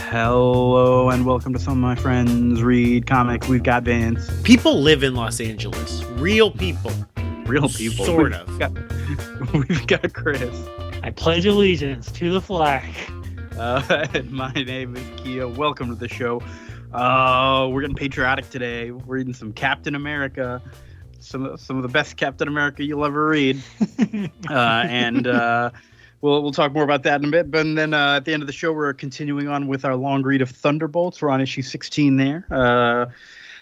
Hello and welcome to Some of My Friends Read Comics. We've got Vince. People live in Los Angeles. Real people. Real people. Sort of. We've got Chris. I pledge allegiance to the flag. And my name is Kia. Welcome to the show. We're getting patriotic today. We're reading some Captain America. Some of the best Captain America you'll ever read. We'll talk more about that in a bit. But then at the end of the show, we're continuing on with our long read of Thunderbolts. We're on issue 16 there.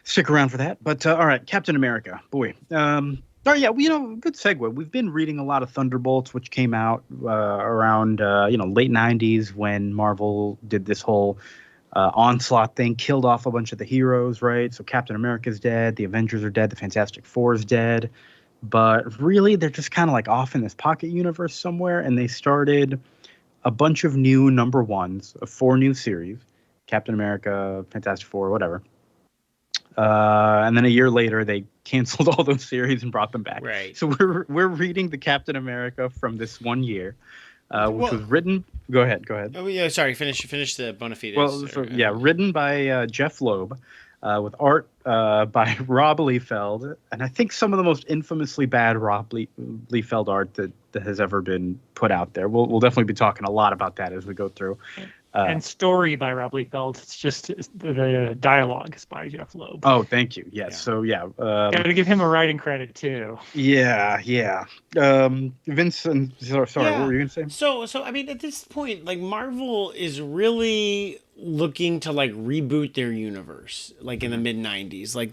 Stick around for that. But all right, Captain America. Boy. Good segue. We've been reading a lot of Thunderbolts, which came out around late 90s when Marvel did this whole onslaught thing, killed off a bunch of the heroes, right? So Captain America's dead, the Avengers are dead, the Fantastic Four is dead. But really, they're just kind of like off in this pocket universe somewhere, and they started a bunch of new number ones of 4 new series, Captain America, Fantastic Four, whatever. And then a year later, they canceled all those series and brought them back. Right. So we're reading the Captain America from this one year, which was written. Go ahead. Oh yeah, sorry. Finish the bona fides. Well, written by Jeph Loeb, with art by Rob Liefeld, and I think some of the most infamously bad Rob Liefeld art that has ever been put out there. We'll definitely be talking a lot about that as we go through. And story by Rob Liefeld. It's just the dialogue is by Jeph Loeb. Oh, thank you. Yes. Yeah. So got to give him a writing credit too. Yeah. Vince, sorry, what were you gonna say? So I mean, at this point, like Marvel is really looking to like reboot their universe, like in the mid 90s. Like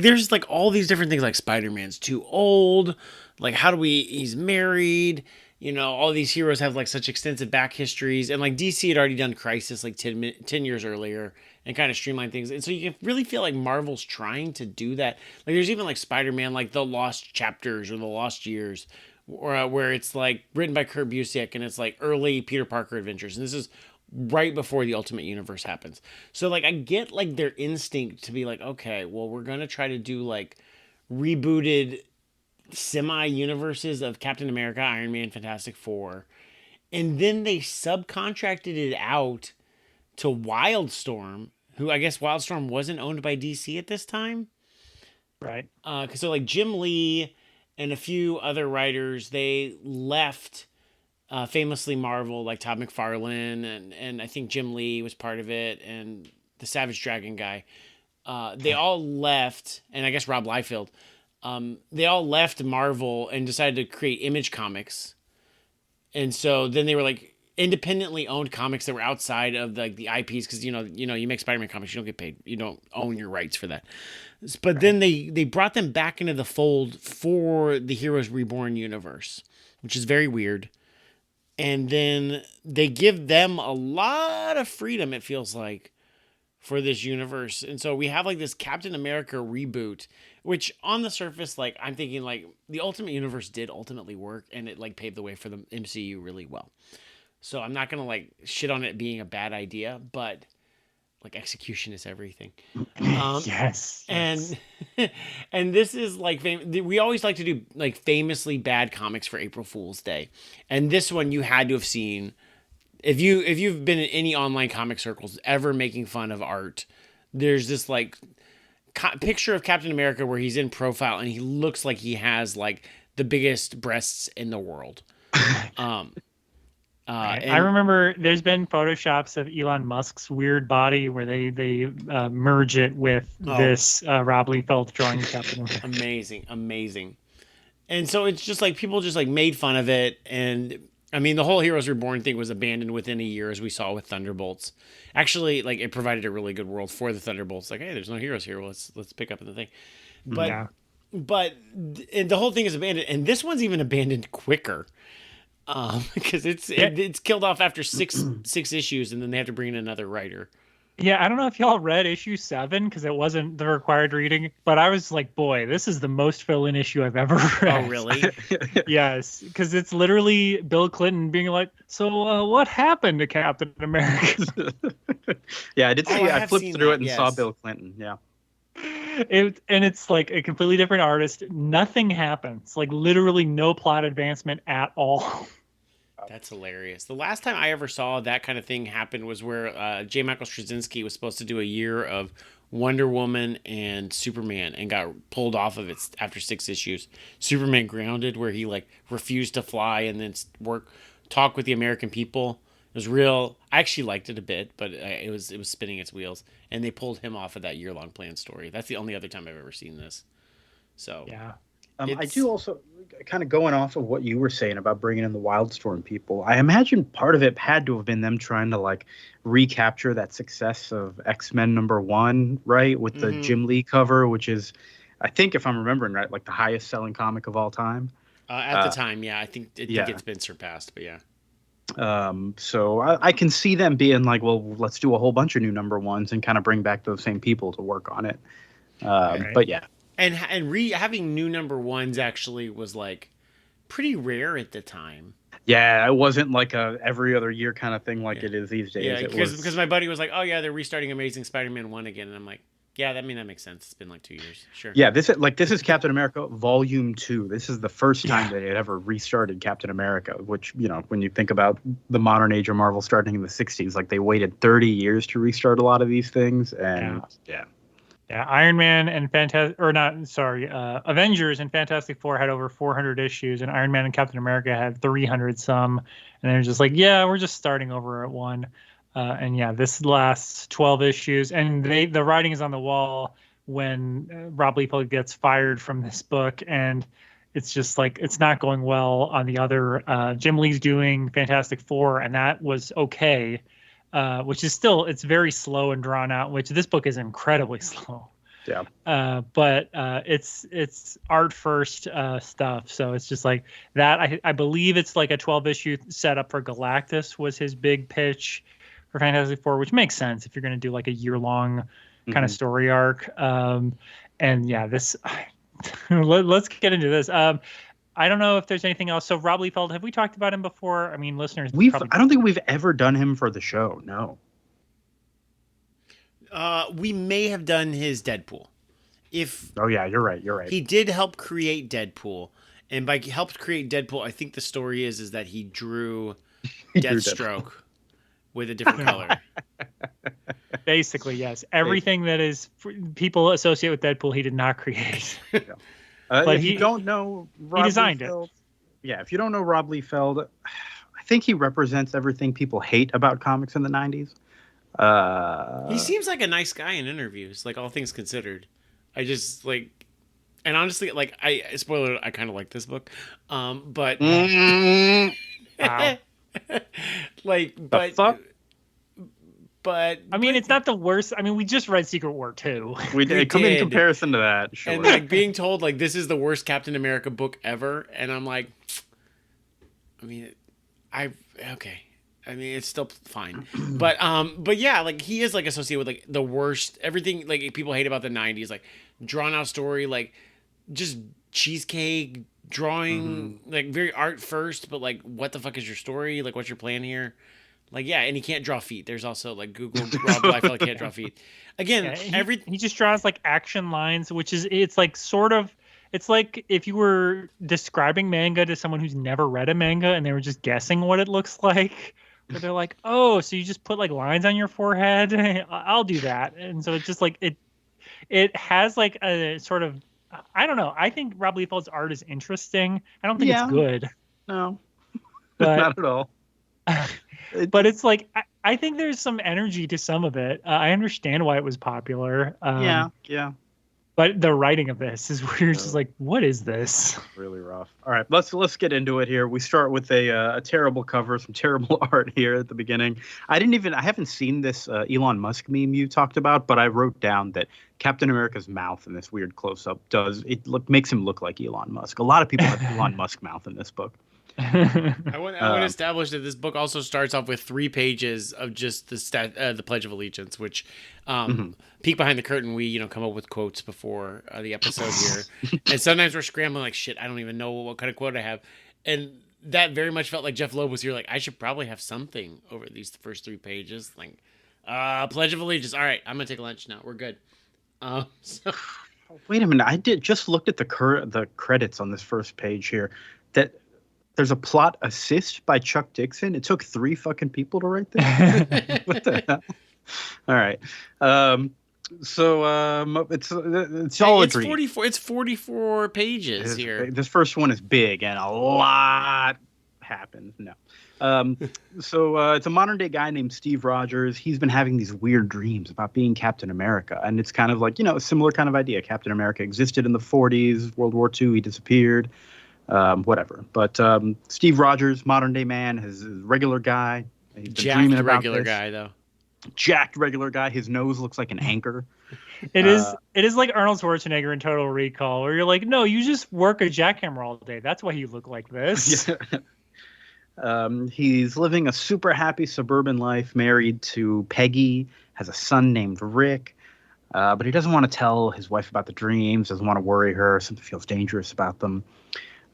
there's like all these different things, like Spider-Man's too old. Like he's married. You know, all these heroes have like such extensive back histories, and like DC had already done Crisis like 10 years earlier and kind of streamlined things. And so you can really feel like Marvel's trying to do that. Like there's even like Spider-Man, like the Lost Chapters or the Lost Years, where it's like written by Kurt Busiek and it's like early Peter Parker adventures. And this is right before the Ultimate Universe happens. So like I get like their instinct to be like, okay, well, we're going to try to do like rebooted semi-universes of Captain America, Iron Man, Fantastic Four, and then they subcontracted it out to Wildstorm, who I guess Wildstorm wasn't owned by DC at this time, right? Because so like Jim Lee and a few other writers, they left famously Marvel, like Todd McFarlane and I think Jim Lee was part of it, and the Savage Dragon guy. They all left, and I guess Rob Liefeld. They all left Marvel and decided to create Image Comics. And so then they were like independently owned comics that were outside of the IPs. Cause you make Spider-Man comics, you don't get paid. You don't own your rights for that. But right. Then they brought them back into the fold for the Heroes Reborn universe, which is very weird. And then they give them a lot of freedom, it feels like, for this universe. And so we have like this Captain America reboot, which on the surface, like I'm thinking like the Ultimate Universe did ultimately work and it like paved the way for the MCU really well. So I'm not going to like shit on it being a bad idea, but like execution is everything. Yes. And this is like, we always like to do like famously bad comics for April Fool's Day. And this one you had to have seen. If you've been in any online comic circles ever making fun of art, there's this like picture of Captain America where he's in profile and he looks like he has like the biggest breasts in the world. I remember there's been photoshops of Elon Musk's weird body where they merge it with this Rob Liefeld drawing of Captain America. Amazing. And so it's just like people just like made fun of it, and I mean, the whole Heroes Reborn thing was abandoned within a year, as we saw with Thunderbolts. Actually, like it provided a really good world for the Thunderbolts. Like, hey, there's no heroes here. Well, let's pick up in the thing. But the whole thing is abandoned, and this one's even abandoned quicker, because it's killed off after six issues, and then they have to bring in another writer. Yeah, I don't know if y'all read issue 7 because it wasn't the required reading, but I was like, boy, this is the most fill-in issue I've ever read. Oh, really? Yes, because it's literally Bill Clinton being like, so what happened to Captain America? Yeah, I did see I flipped through it and saw Bill Clinton, yeah. It's like a completely different artist. Nothing happens. Like literally no plot advancement at all. That's hilarious. The last time I ever saw that kind of thing happen was where J. Michael Straczynski was supposed to do a year of Wonder Woman and Superman and got pulled off of it after 6 issues. Superman Grounded, where he like refused to fly and then talk with the American people. It was real. I actually liked it a bit, but it was spinning its wheels, and they pulled him off of that year-long plan story. That's the only other time I've ever seen this. So yeah. I do also, kind of going off of what you were saying about bringing in the Wildstorm people, I imagine part of it had to have been them trying to like recapture that success of X-Men #1, right? With the Jim Lee cover, which is, I think if I'm remembering right, like the highest selling comic of all time. At the time, yeah. I think it's been surpassed, but yeah. So I can see them being like, well, let's do a whole bunch of new #1s and kind of bring back those same people to work on it. Right. But yeah. And having new #1s actually was like pretty rare at the time. Yeah, it wasn't like a every other year kind of thing like it is these days. Yeah, because my buddy was like, "Oh yeah, they're restarting Amazing Spider-Man 1 again," and I'm like, "Yeah, that makes sense. It's been like 2 years, sure." Yeah, this is Captain America Volume 2. This is the first time that it ever restarted Captain America. Which, you know, when you think about the modern age of Marvel starting in the '60s, like they waited 30 years to restart a lot of these things, and Yeah, Iron Man and Avengers and Fantastic Four had over 400 issues, and Iron Man and Captain America had 300 some, and they're just like, yeah, we're just starting over at 1. And yeah, this lasts 12 issues, and the writing is on the wall when Rob Liefeld gets fired from this book, and it's just like it's not going well on the other. Jim Lee's doing Fantastic Four, and that was okay. Which is still, it's very slow and drawn out, which this book is incredibly slow. Yeah. But it's art first stuff. So it's just like that. I believe it's like a 12 issue setup for Galactus was his big pitch for Fantastic Four, which makes sense if you're going to do like a year long kind of story arc. And yeah, this, let's get into this. I don't know if there's anything else. So Rob Liefeld, have we talked about him before? I mean, listeners, I don't think we've ever done him for the show. No. We may have done his Deadpool. Oh yeah, you're right. He did help create Deadpool, and by helped create Deadpool, I think the story is that he drew Deathstroke with a different color. Basically, yes. Everything that is people associate with Deadpool, he did not create. Yeah. But if you don't know Rob he designed Liefeld, it. Yeah, if you don't know Rob Liefeld, I think he represents everything people hate about comics in the 90s. He seems like a nice guy in interviews, like all things considered. I just like, and honestly, like spoiler, I kind of like this book, but Wow. like, the fuck? But I mean, it's not the worst. I mean, we just read Secret War 2. We did. Come in comparison to that, sure. And like being told like this is the worst Captain America book ever, and I'm like, I mean, okay. I mean, it's still fine, but yeah, like he is like associated with like the worst everything like people hate about the 90s, like drawn out story, like just cheesecake drawing, like very art first, but like what the fuck is your story? Like what's your plan here? Like, yeah, and he can't draw feet. There's also, like, Google Rob Liefeld can't draw feet. Again, he just draws, like, action lines, which is, it's like if you were describing manga to someone who's never read a manga and they were just guessing what it looks like. But they're like, oh, so you just put, like, lines on your forehead? I'll do that. And so it's just, like, it has, like, a sort of, I don't know. I think Rob Liefeld's art is interesting. I don't think it's good. No. But, not at all. But it's like I think there's some energy to some of it. I understand why it was popular. Yeah. But the writing of this is where you're just like, what is this? Really rough. All right, let's get into it here. We start with a terrible cover, some terrible art here at the beginning. I haven't seen this Elon Musk meme you talked about, but I wrote down that Captain America's mouth in this weird close-up makes him look like Elon Musk. A lot of people have Elon Musk mouth in this book. I want to establish that this book also starts off with 3 pages of just the Pledge of Allegiance, which peek behind the curtain. We come up with quotes before the episode here, and sometimes we're scrambling like shit. I don't even know what kind of quote I have, and that very much felt like Jeph Loeb was here. Like I should probably have something over these first 3 pages, like Pledge of Allegiance. All right, I'm gonna take lunch now. We're good. So. Wait a minute. I just looked at the credits on this first page here. That There's a plot assist by Chuck Dixon. It took 3 fucking people to write this. What the hell? All right. It's all it's agreed. 44. It's 44 pages here. This first one is big and a lot happens. No. It's a modern day guy named Steve Rogers. He's been having these weird dreams about being Captain America. And it's kind of like, a similar kind of idea. Captain America existed in the 40s, World War II, he disappeared, whatever. But Steve Rogers, modern day man, is a regular guy. He's been dreaming about regular this. guy, though. Jacked regular guy. His nose looks like an anchor. It is like Arnold Schwarzenegger in Total Recall, where you're like, no, you just work a jackhammer all day. That's why you look like this. He's living a super happy suburban life, married to Peggy, has a son named Rick, but he doesn't want to tell his wife about the dreams, doesn't want to worry her, something feels dangerous about them.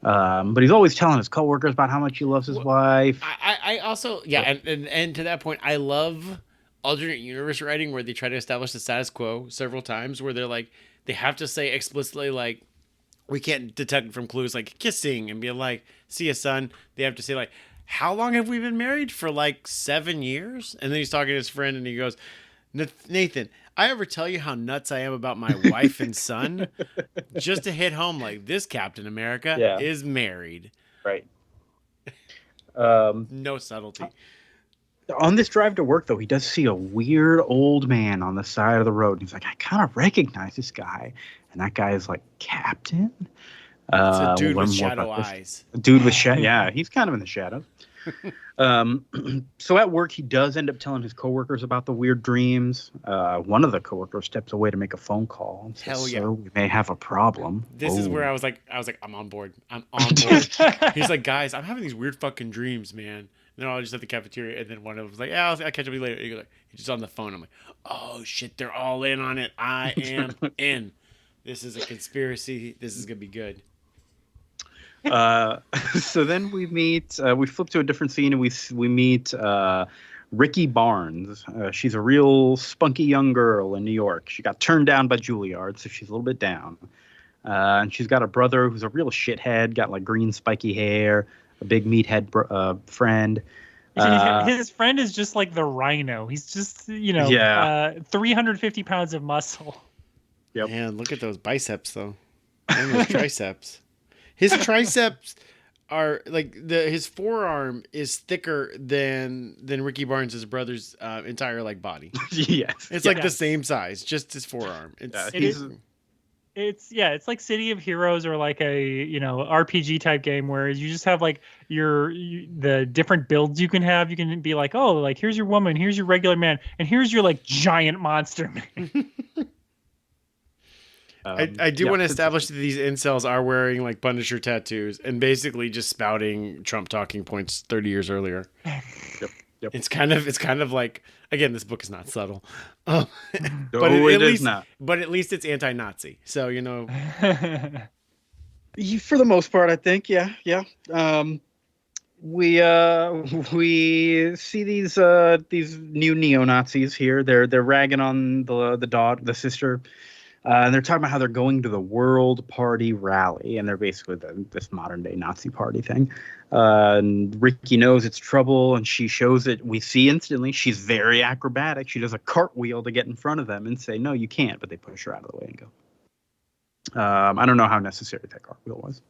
But he's always telling his coworkers about how much he loves his wife. I also, and to that point, I love alternate universe writing where they try to establish the status quo several times, where they're like, they have to say explicitly, like, we can't detect from clues like kissing and be like, see ya, son. They have to say, like, how long have we been married? For like 7 years? And then he's talking to his friend and he goes, Nathan, I ever tell you how nuts I am about my wife and son? Just to hit home, like, this Captain America is married. Right. No subtlety. On this drive to work, though, he does see a weird old man on the side of the road. He's like, I kind of recognize this guy. And that guy is like, Captain? It's a dude with shadow eyes. A dude with shadow. Yeah, he's kind of in the shadows. So at work, he does end up telling his coworkers about the weird dreams. One of the coworkers steps away to make a phone call and says, Hell yeah. Sir, we may have a problem. This is where I was like, I'm on board. I'm on board. He's like, guys, I'm having these weird fucking dreams, man. And then I was just at the cafeteria, and then one of them was like, yeah, I'll catch up with you later. He goes, like, he's just on the phone. I'm like, oh shit, they're all in on it. I am in. This is a conspiracy. This is gonna be good. So then we flip to a different scene, and we meet Ricky Barnes. She's a real spunky young girl in New York. She got turned down by Juilliard, so she's a little bit down. And she's got a brother who's a real shithead, got like green spiky hair, a big meathead friend. His friend is just like the Rhino. He's just, 350 pounds of muscle. Yep. Man, look at those biceps, though. And those triceps. His triceps are like his forearm is thicker than Ricky Barnes' brother's entire like body. Yes. It's like the same size, just his forearm. It's like City of Heroes or like a RPG type game where you just have like the different builds you can have. You can be like, oh, like here's your woman, here's your regular man, and here's your like giant monster man. I do want to establish that these incels are wearing like Punisher tattoos and basically just spouting Trump talking points 30 years earlier. Yep. It's kind of like, again, this book is not subtle, but at least it's anti-Nazi. So for the most part, I think, yeah. We see these new neo-Nazis here. They're ragging on the sister. And they're talking about how they're going to the World Party rally, and they're basically this modern-day Nazi party thing. And Ricky knows it's trouble, and she shows it. We see instantly she's very acrobatic. She does a cartwheel to get in front of them and say, no, you can't, but they push her out of the way and go. I don't know how necessary that cartwheel was.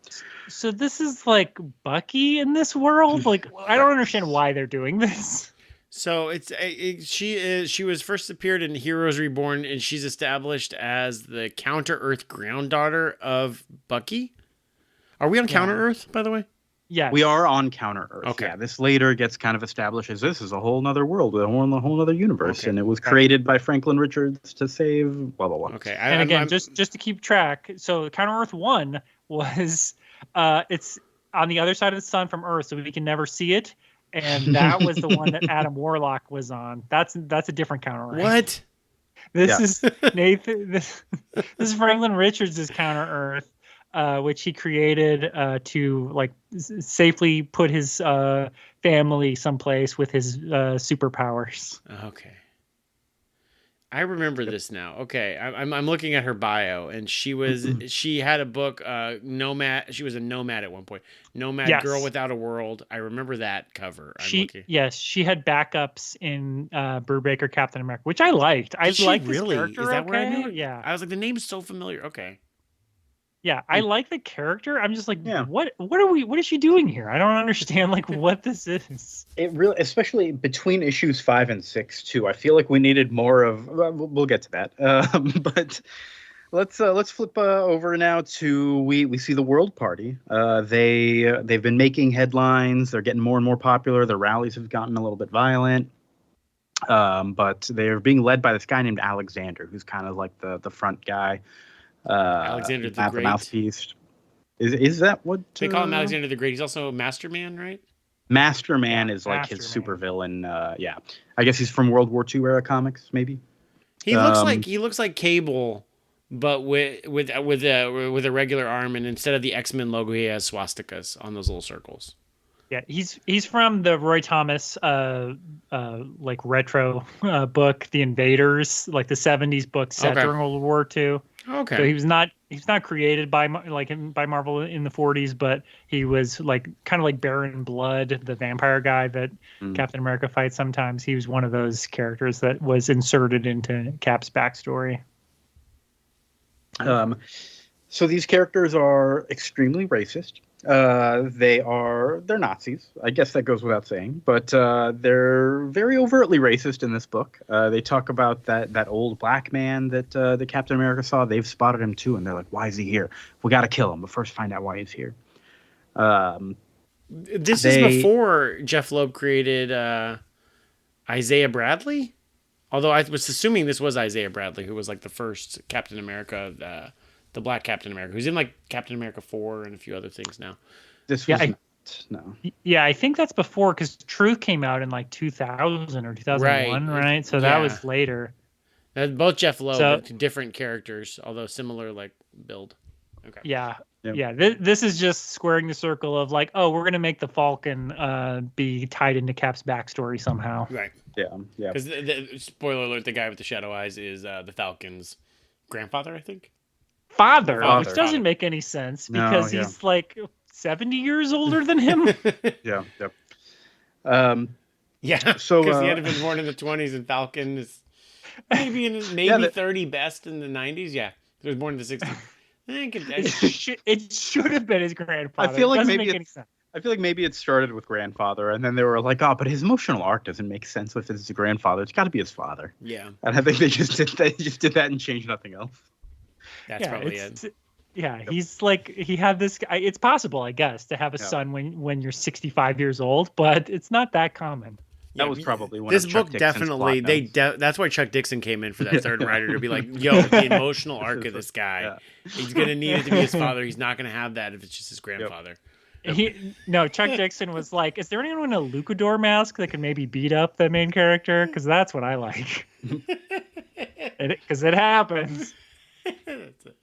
So this is like Bucky in this world? Like, I don't understand why they're doing this. So she was first appeared in Heroes Reborn, and she's established as the Counter-Earth granddaughter of Bucky. Are we on Counter-Earth, by the way? Yeah, we are on Counter-Earth. Okay. Yeah, this later gets kind of established as this is a whole nother world, a whole other universe, and it was created by Franklin Richards to save blah blah blah. Okay, and again, just to keep track, so Counter-Earth 1 was it's on the other side of the sun from Earth, so we can never see it. And that was the one that Adam Warlock was on. That's a different Counter-Earth. What? This is Nathan. This is Franklin Richards' Counter-Earth, which he created to like safely put his family someplace with his superpowers. Okay. I remember this now. Okay, I'm looking at her bio, and she had a book, Nomad. She was a nomad at one point. Nomad Girl Yes. Without a World. I remember that cover. She had backups in Brubaker Captain America, which I liked. I Did she liked really? this character. Is that where I knew it? Yeah. I was like, the name's so familiar. Okay. Yeah, I like the character. I'm just like, Yeah. what is she doing here? I don't understand like what this is. It really, especially between issues 5 and 6 too. I feel like we needed more of. We'll get to that. But let's flip over now to we see the World Party. They've been making headlines. They're getting more and more popular. Their rallies have gotten a little bit violent. But they're being led by this guy named Alexander, who's kind of like the front guy. Alexander the Great. Mouthpiece. Is that what they call him? Alexander the Great. He's also a Masterman, right? Masterman is like his supervillain. Yeah, I guess he's from World War II era comics, maybe. He looks like Cable, but with a regular arm, and instead of the X-Men logo, he has swastikas on those little circles. Yeah, he's from the Roy Thomas like retro book, The Invaders, like the 70s book set during World War II. Okay. So he's not created by Marvel in the 40s, but he was like kind of like Baron Blood, the vampire guy that Captain America fights sometimes. He was one of those characters that was inserted into Cap's backstory. So these characters are extremely racist. They're Nazis. I guess that goes without saying, but they're very overtly racist in this book. They talk about that old black man that the Captain America saw. They've spotted him too, and they're like, "Why is he here? We got to kill him, but first find out why he's here." This is before Jeph Loeb created Isaiah Bradley. Although I was assuming this was Isaiah Bradley, who was like the first Captain America. The Black Captain America, who's in like Captain America 4 and a few other things now. This was no. Yeah, I think that's before, because Truth came out in like 2000 or 2001, right? So that was later. Both Jeph Loeb, different characters, although similar like build. Okay. Yeah. This is just squaring the circle of like, oh, we're gonna make the Falcon be tied into Cap's backstory somehow. Right. Yeah. Because the spoiler alert: the guy with the shadow eyes is the Falcon's grandfather, I think. Father, which doesn't make any sense because he's like 70 years older than him. Yeah. So because he had been born in the 20s, and Falcon is maybe 30 best in the 90s. Yeah, he was born in the 60s. It should have been his grandfather. I feel like maybe make any sense. I feel like maybe it started with grandfather, and then they were like, "Oh, but his emotional arc doesn't make sense if it's his grandfather. It's got to be his father." Yeah, and I think they just did that and changed nothing else. That's probably it. Yeah, he's like, he had this. It's possible, I guess, to have a son when you're 65 years old, but it's not that common. That was probably one this of Chuck book Dixon's definitely that's why Chuck Dixon came in for that third writer to be like, yo, the emotional arc of this guy, he's gonna need it to be his father. He's not gonna have that if it's just his grandfather. Chuck Dixon was like, is there anyone in a Lucador mask that can maybe beat up the main character? Because that's what I like. Because it happens.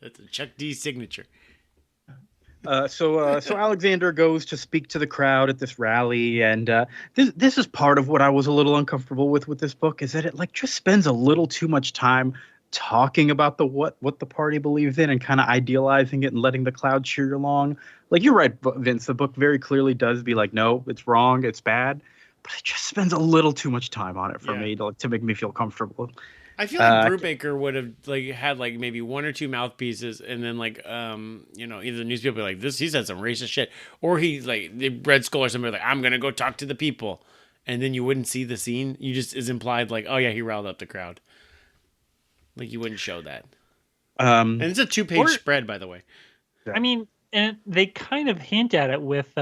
That's a Chuck D signature. So Alexander goes to speak to the crowd at this rally, and this is part of what I was a little uncomfortable with this book, is that it like just spends a little too much time talking about what the party believes in and kind of idealizing it and letting the crowd cheer along. Like, you're right, Vince. The book very clearly does be like, no, it's wrong, it's bad, but it just spends a little too much time on it for me to make me feel comfortable. I feel like Brubaker would have had maybe one or two mouthpieces, and then either the newspaper like this, he said some racist shit, or he the Red Skull or somebody like, I'm gonna go talk to the people, and then you wouldn't see the scene. You just is implied like, oh yeah, he riled up the crowd. Like, you wouldn't show that. And it's a 2-page spread, by the way. I mean, and they kind of hint at it with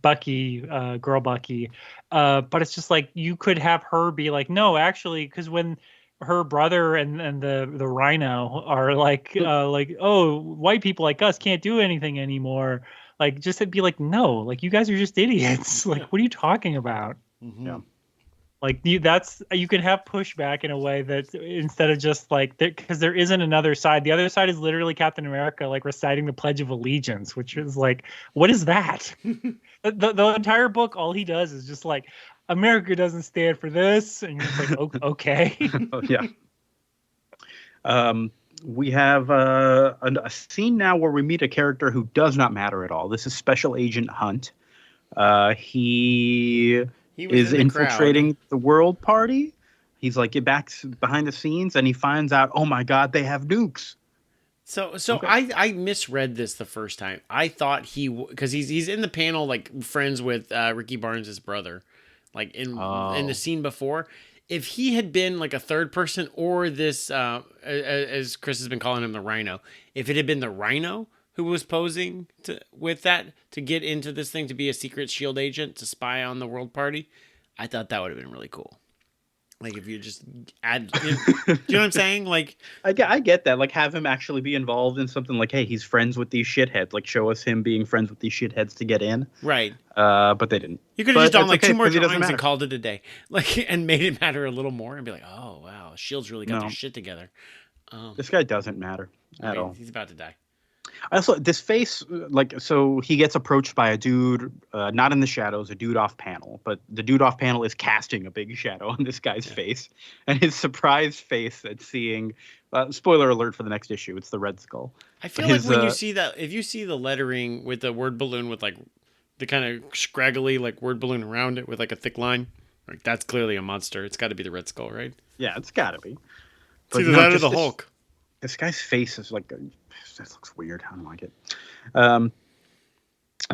Bucky, girl Bucky, but it's just like, you could have her be like, no, actually, because when her brother and the Rhino are like, oh, white people like us can't do anything anymore. Like, just to be like, no, like, you guys are just idiots. Like, what are you talking about? Mm-hmm. Yeah. Like, you can have pushback in a way that instead of just like, because there isn't another side. The other side is literally Captain America, like, reciting the Pledge of Allegiance, which is like, what is that? the entire book, all he does is just like, America doesn't stand for this, and you're just like, okay. Yeah. We have a scene now where we meet a character who does not matter at all. This is Special Agent Hunt. He He was is in the infiltrating crowd. the World Party. He's like back behind the scenes, and he finds out, oh my God, they have nukes. So Okay. I misread this the first time. I thought because he's in the panel like friends with Ricky Barnes' brother, like in the scene before. If he had been like a third person or this, as Chris has been calling him, the Rhino. If it had been the Rhino who was posing with that to get into this thing to be a secret Shield agent to spy on the World Party, I thought that would have been really cool. Like if you just add, do you know what I'm saying? Like I get that. Like have him actually be involved in something like, hey, he's friends with these shitheads. Like show us him being friends with these shitheads to get in. right. But they didn't. You could have just done like two more because he doesn't drawings and matter. called it a day, like and made it matter a little more and be like, oh wow, Shield's really got their shit together. This guy doesn't matter at all. He's about to die. Also, this face, like, so he gets approached by a dude, not in the shadows, a dude off panel, but the dude off panel is casting a big shadow on this guy's face, and his surprised face at seeing. Spoiler alert for the next issue: it's the Red Skull. I feel like when you see that, if you see the lettering with the word balloon with like the kind of scraggly like word balloon around it with like a thick line, like that's clearly a monster. It's got to be the Red Skull, right? Yeah, it's got to be. It's either that or the Hulk. This guy's face is like, this looks weird. I don't like it.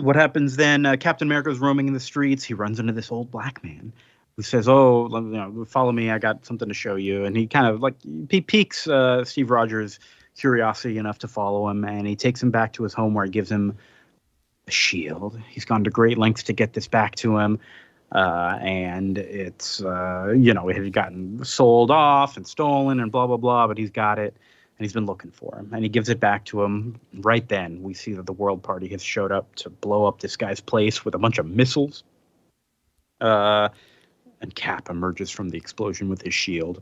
What happens then? Captain America's roaming in the streets. He runs into this old black man who says, "Oh, follow me. I got something to show you." And he kind of like he piques Steve Rogers' curiosity enough to follow him, and he takes him back to his home where he gives him a shield. He's gone to great lengths to get this back to him. And it's, it had gotten sold off and stolen and blah, blah, blah, but he's got it. And he's been looking for him, and he gives it back to him. Right then, we see that the World Party has showed up to blow up this guy's place with a bunch of missiles. And Cap emerges from the explosion with his shield.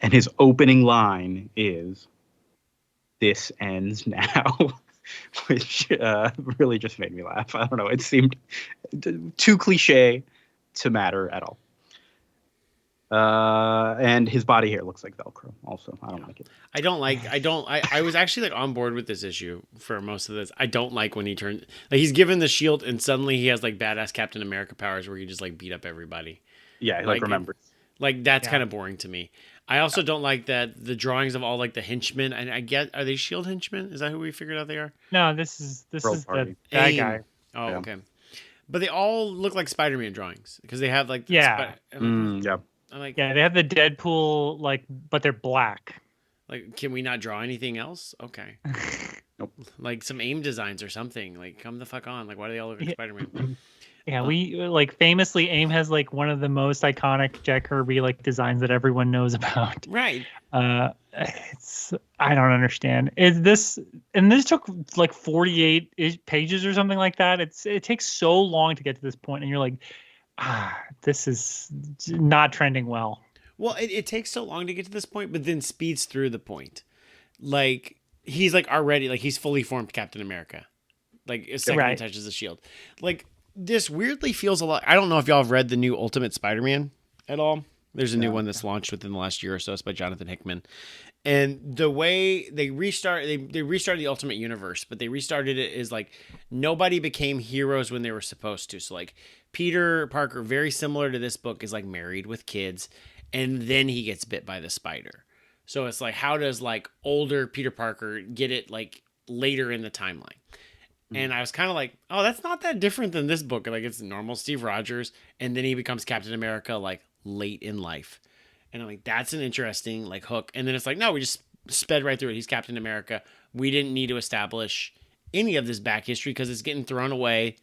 And his opening line is, "This ends now," which really just made me laugh. I don't know. It seemed too cliche to matter at all. And his body hair looks like Velcro. Also, I don't like it. I was actually like on board with this issue for most of this. I don't like when he turns like he's given the shield and suddenly he has like badass Captain America powers where he just like beat up everybody. Yeah, like remembers. Like that's kind of boring to me. I also don't like that the drawings of all like the henchmen. And are they Shield henchmen? Is that who we figured out they are? No, this is the bad guy. Oh, yeah. Okay. But they all look like Spider-Man drawings because they have like yeah. I'm like, yeah, they have the Deadpool but they're black. Like, can we not draw anything else? Okay. Nope. Like some AIM designs or something. Like, come the fuck on. Like, why do they all look like Spider-Man? Yeah, we like famously AIM has like one of the most iconic Jack Kirby like designs that everyone knows about. Right. I don't understand. This took like 48 pages or something like that. It takes so long to get to this point, and you're like, this is not trending well. Well, it takes so long to get to this point, but then speeds through the point. Like he's like already like he's fully formed Captain America. Like a second he touches the shield. Like this weirdly feels a lot. I don't know if y'all have read the new Ultimate Spider-Man at all. There's a new one that's launched within the last year or so. It's by Jonathan Hickman. And the way they restarted the Ultimate Universe, but they restarted it is like nobody became heroes when they were supposed to. So like Peter Parker, very similar to this book, is like married with kids, and then he gets bit by the spider. So it's like, how does like older Peter Parker get it like later in the timeline? And I was kind of like, oh, that's not that different than this book. Like it's normal Steve Rogers, and then he becomes Captain America like late in life. And I'm like, that's an interesting like hook. And then it's like, no, we just sped right through it. He's Captain America. We didn't need to establish any of this back history because it's getting thrown away.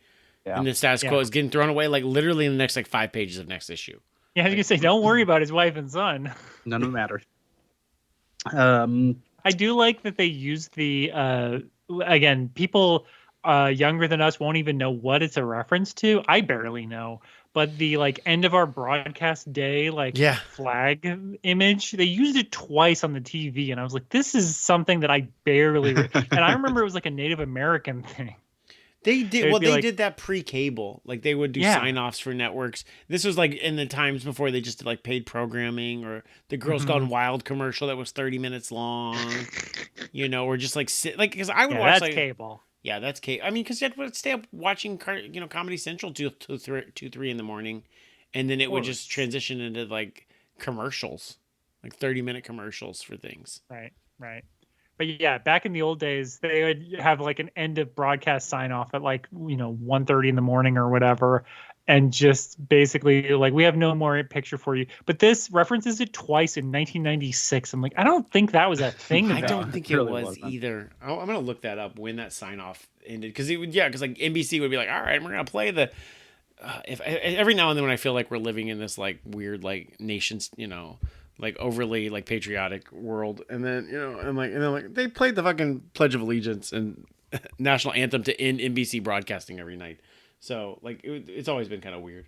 Yeah. And the status quo is getting thrown away like literally in the next like 5 pages of next issue. Yeah, I was gonna say, don't worry about his wife and son. None of it matters. I do like that they use the again, people younger than us won't even know what it's a reference to. I barely know. But the like end of our broadcast day flag image, they used it twice on the TV, and I was like, this is something that I barely and I remember it was like a Native American thing. They did They'd well. be They like- did that pre-cable. Like they would do Yeah. sign-offs for networks. This was like in the times before they just did like paid programming, or the Girls Mhm. Gone Wild commercial that was 30 minutes long. Or just like sit like because I would Yeah, watch that's like cable. yeah, that's cable. I mean, because you had to stay up watching Comedy Central 3 in the morning, and then it would just transition into like commercials, like 30-minute commercials for things. Right. But yeah, back in the old days, they would have like an end of broadcast sign off at like 1:30 in the morning or whatever, and just basically like, we have no more picture for you. But this references it twice in 1996. I'm like, I don't think that was a thing. I then. don't think it really was wasn't. either. I'm gonna look that up when that sign off ended, because because like NBC would be like, all right, we're gonna play the. If every now and then when I feel like we're living in this like weird like nations, like overly like patriotic world, and then and then like they played the fucking Pledge of Allegiance and national anthem to end NBC broadcasting every night. So like it's always been kind of weird.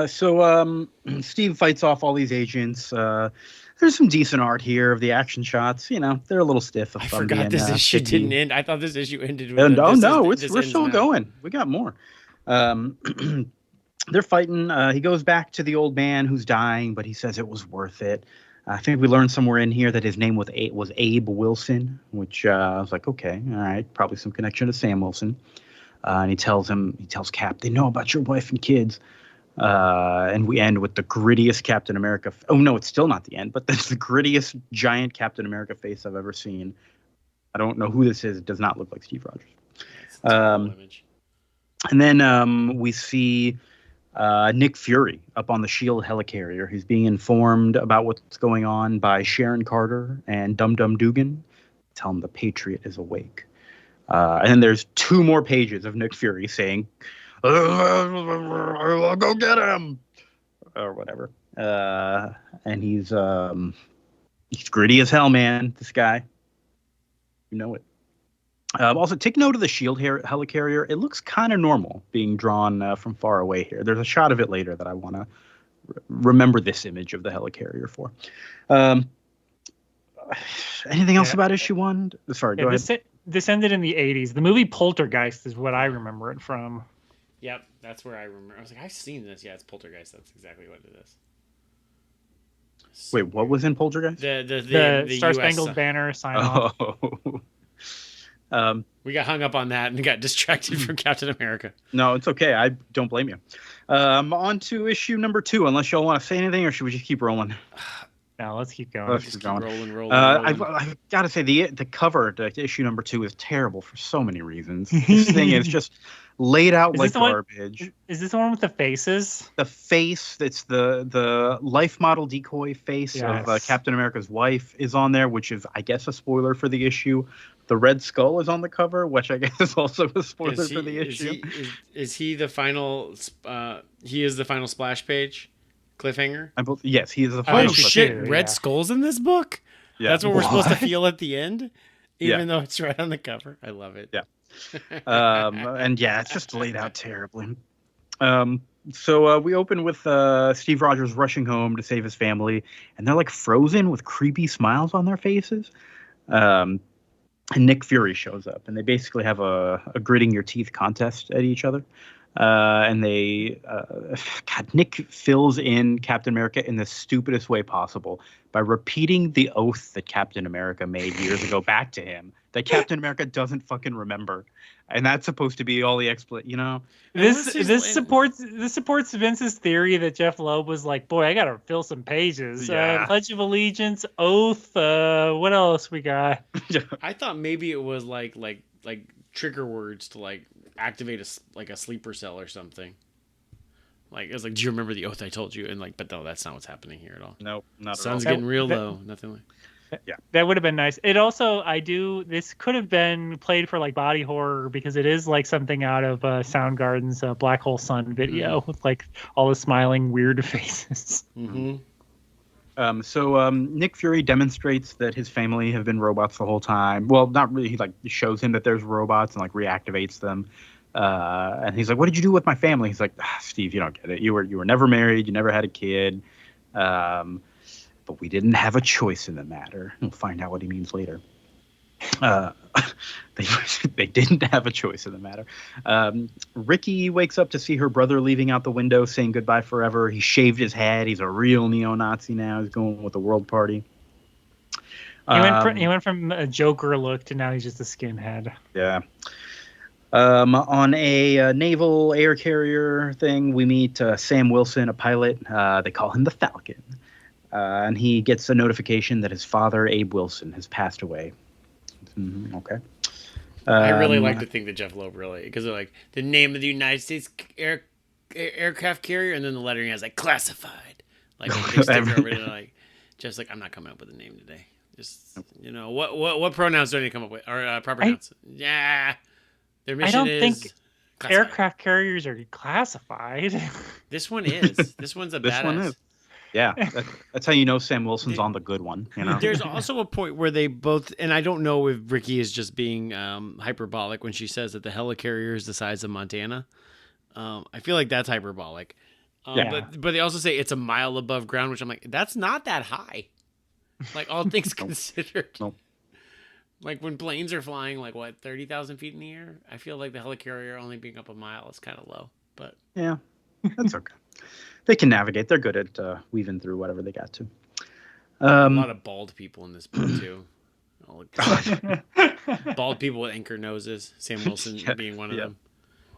So Steve fights off all these agents. There's some decent art here of the action shots. They're a little stiff. I forgot this issue didn't end. I thought this issue ended with we're still going. We got more. They're fighting. He goes back to the old man who's dying, but he says it was worth it. I think we learned somewhere in here that his name was Abe Wilson, which I was like, okay, all right, probably some connection to Sam Wilson. And he tells Cap, they know about your wife and kids. And we end with the grittiest Captain America. Oh no, it's still not the end, but that's the grittiest giant Captain America face I've ever seen. I don't know who this is. It does not look like Steve Rogers. It's a terrible image. And then we see Nick Fury up on the SHIELD helicarrier. He's being informed about what's going on by Sharon Carter and Dum Dum Dugan. Tell him the Patriot is awake. And then there's 2 more pages of Nick Fury saying, I'll go get him, or whatever. And he's gritty as hell, man. This guy, you know it. Also, take note of the SHIELD helicarrier. It looks kind of normal being drawn from far away here. There's a shot of it later that I want to remember this image of the helicarrier for. Anything else about issue 1? Sorry, go ahead. This ended in the 80s. The movie Poltergeist is what I remember it from. Yep, that's where I remember. I was like, I've seen this. Yeah, it's Poltergeist. That's exactly what it is. Wait, what was in Poltergeist? The Star US Spangled Banner sign off. We got hung up on that and got distracted from Captain America. No, it's okay. I don't blame you. On to issue number 2, unless y'all want to say anything, or should we just keep rolling? No, let's keep going. Let's Just keep keep going. rolling. I've got to say, the cover to issue number 2 is terrible for so many reasons. This thing is just laid out like garbage. Is this the one with the faces? The face, that's the life model decoy face of Captain America's wife is on there, which is, I guess, a spoiler for the issue. The Red Skull is on the cover, which I guess is also a spoiler for the issue. Is he the final? He is the final splash page cliffhanger. Yes, he is the final. Oh shit! too, Red Skull's in this book. Yeah. That's what we're supposed to feel at the end, even though it's right on the cover. I love it. Yeah. And yeah, it's just laid out terribly. So we open with Steve Rogers rushing home to save his family, and they're like frozen with creepy smiles on their faces. And Nick Fury shows up, and they basically have a gritting your teeth contest at each other. And Nick fills in Captain America in the stupidest way possible by repeating the oath that Captain America made years ago back to him that Captain America doesn't fucking remember. And that's supposed to be all the This supports Vince's theory that Jeph Loeb was like, boy, I gotta fill some pages. Yeah. Pledge of Allegiance, oath. What else we got? I thought maybe it was like trigger words to like activate a sleeper cell or something. Like, it was like, do you remember the oath I told you? And like, but no, that's not what's happening here at all. Nope, not Sun's at all. getting real low. Nothing like. Yeah, that would have been nice. It also, this could have been played for like body horror, because it is like something out of Soundgarden's Black Hole Sun video with like all the smiling weird faces. Mm-hmm. So Nick Fury demonstrates that his family have been robots the whole time. Well, not really. He like shows him that there's robots and like reactivates them. And he's like, "What did you do with my family?" He's like, "Steve, you don't get it. You were never married. You never had a kid. But we didn't have a choice in the matter." We'll find out what he means later. Uh, they they didn't have a choice in the matter. Ricky wakes up to see her brother leaving out the window, saying goodbye forever. He shaved his head. He's a real neo-Nazi now. He's going with the world party. He went from a Joker look to now he's just a skinhead. Yeah. On a naval air carrier thing, we meet Sam Wilson, a pilot. They call him the Falcon. And he gets a notification that his father, Abe Wilson, has passed away. Okay. I really like to think that Jeph Loeb because they're like the name of the United States aircraft carrier, and then the lettering has like classified, like a big sticker over it. Like, Jeff's like, I'm not coming up with a name today. Just what pronouns do I need to come up with or proper nouns? Yeah, their mission I don't is think classified. Aircraft carriers are classified. This one is. This one's a This badass. one is. Yeah, that's how you know Sam Wilson's on the good one. You know, There's also a point where they both, and I don't know if Ricky is just being hyperbolic when she says that the helicarrier is the size of Montana. I feel like that's hyperbolic. But they also say it's a mile above ground, which I'm like, that's not that high. Like all things considered. Nope. Like when planes are flying, 30,000 feet in the air. I feel like the helicarrier only being up a mile is kind of low. But yeah, that's okay. They can navigate. They're good at weaving through whatever they got to. A lot of bald people in this book too. Bald people with anchor noses. Sam Wilson being one of them.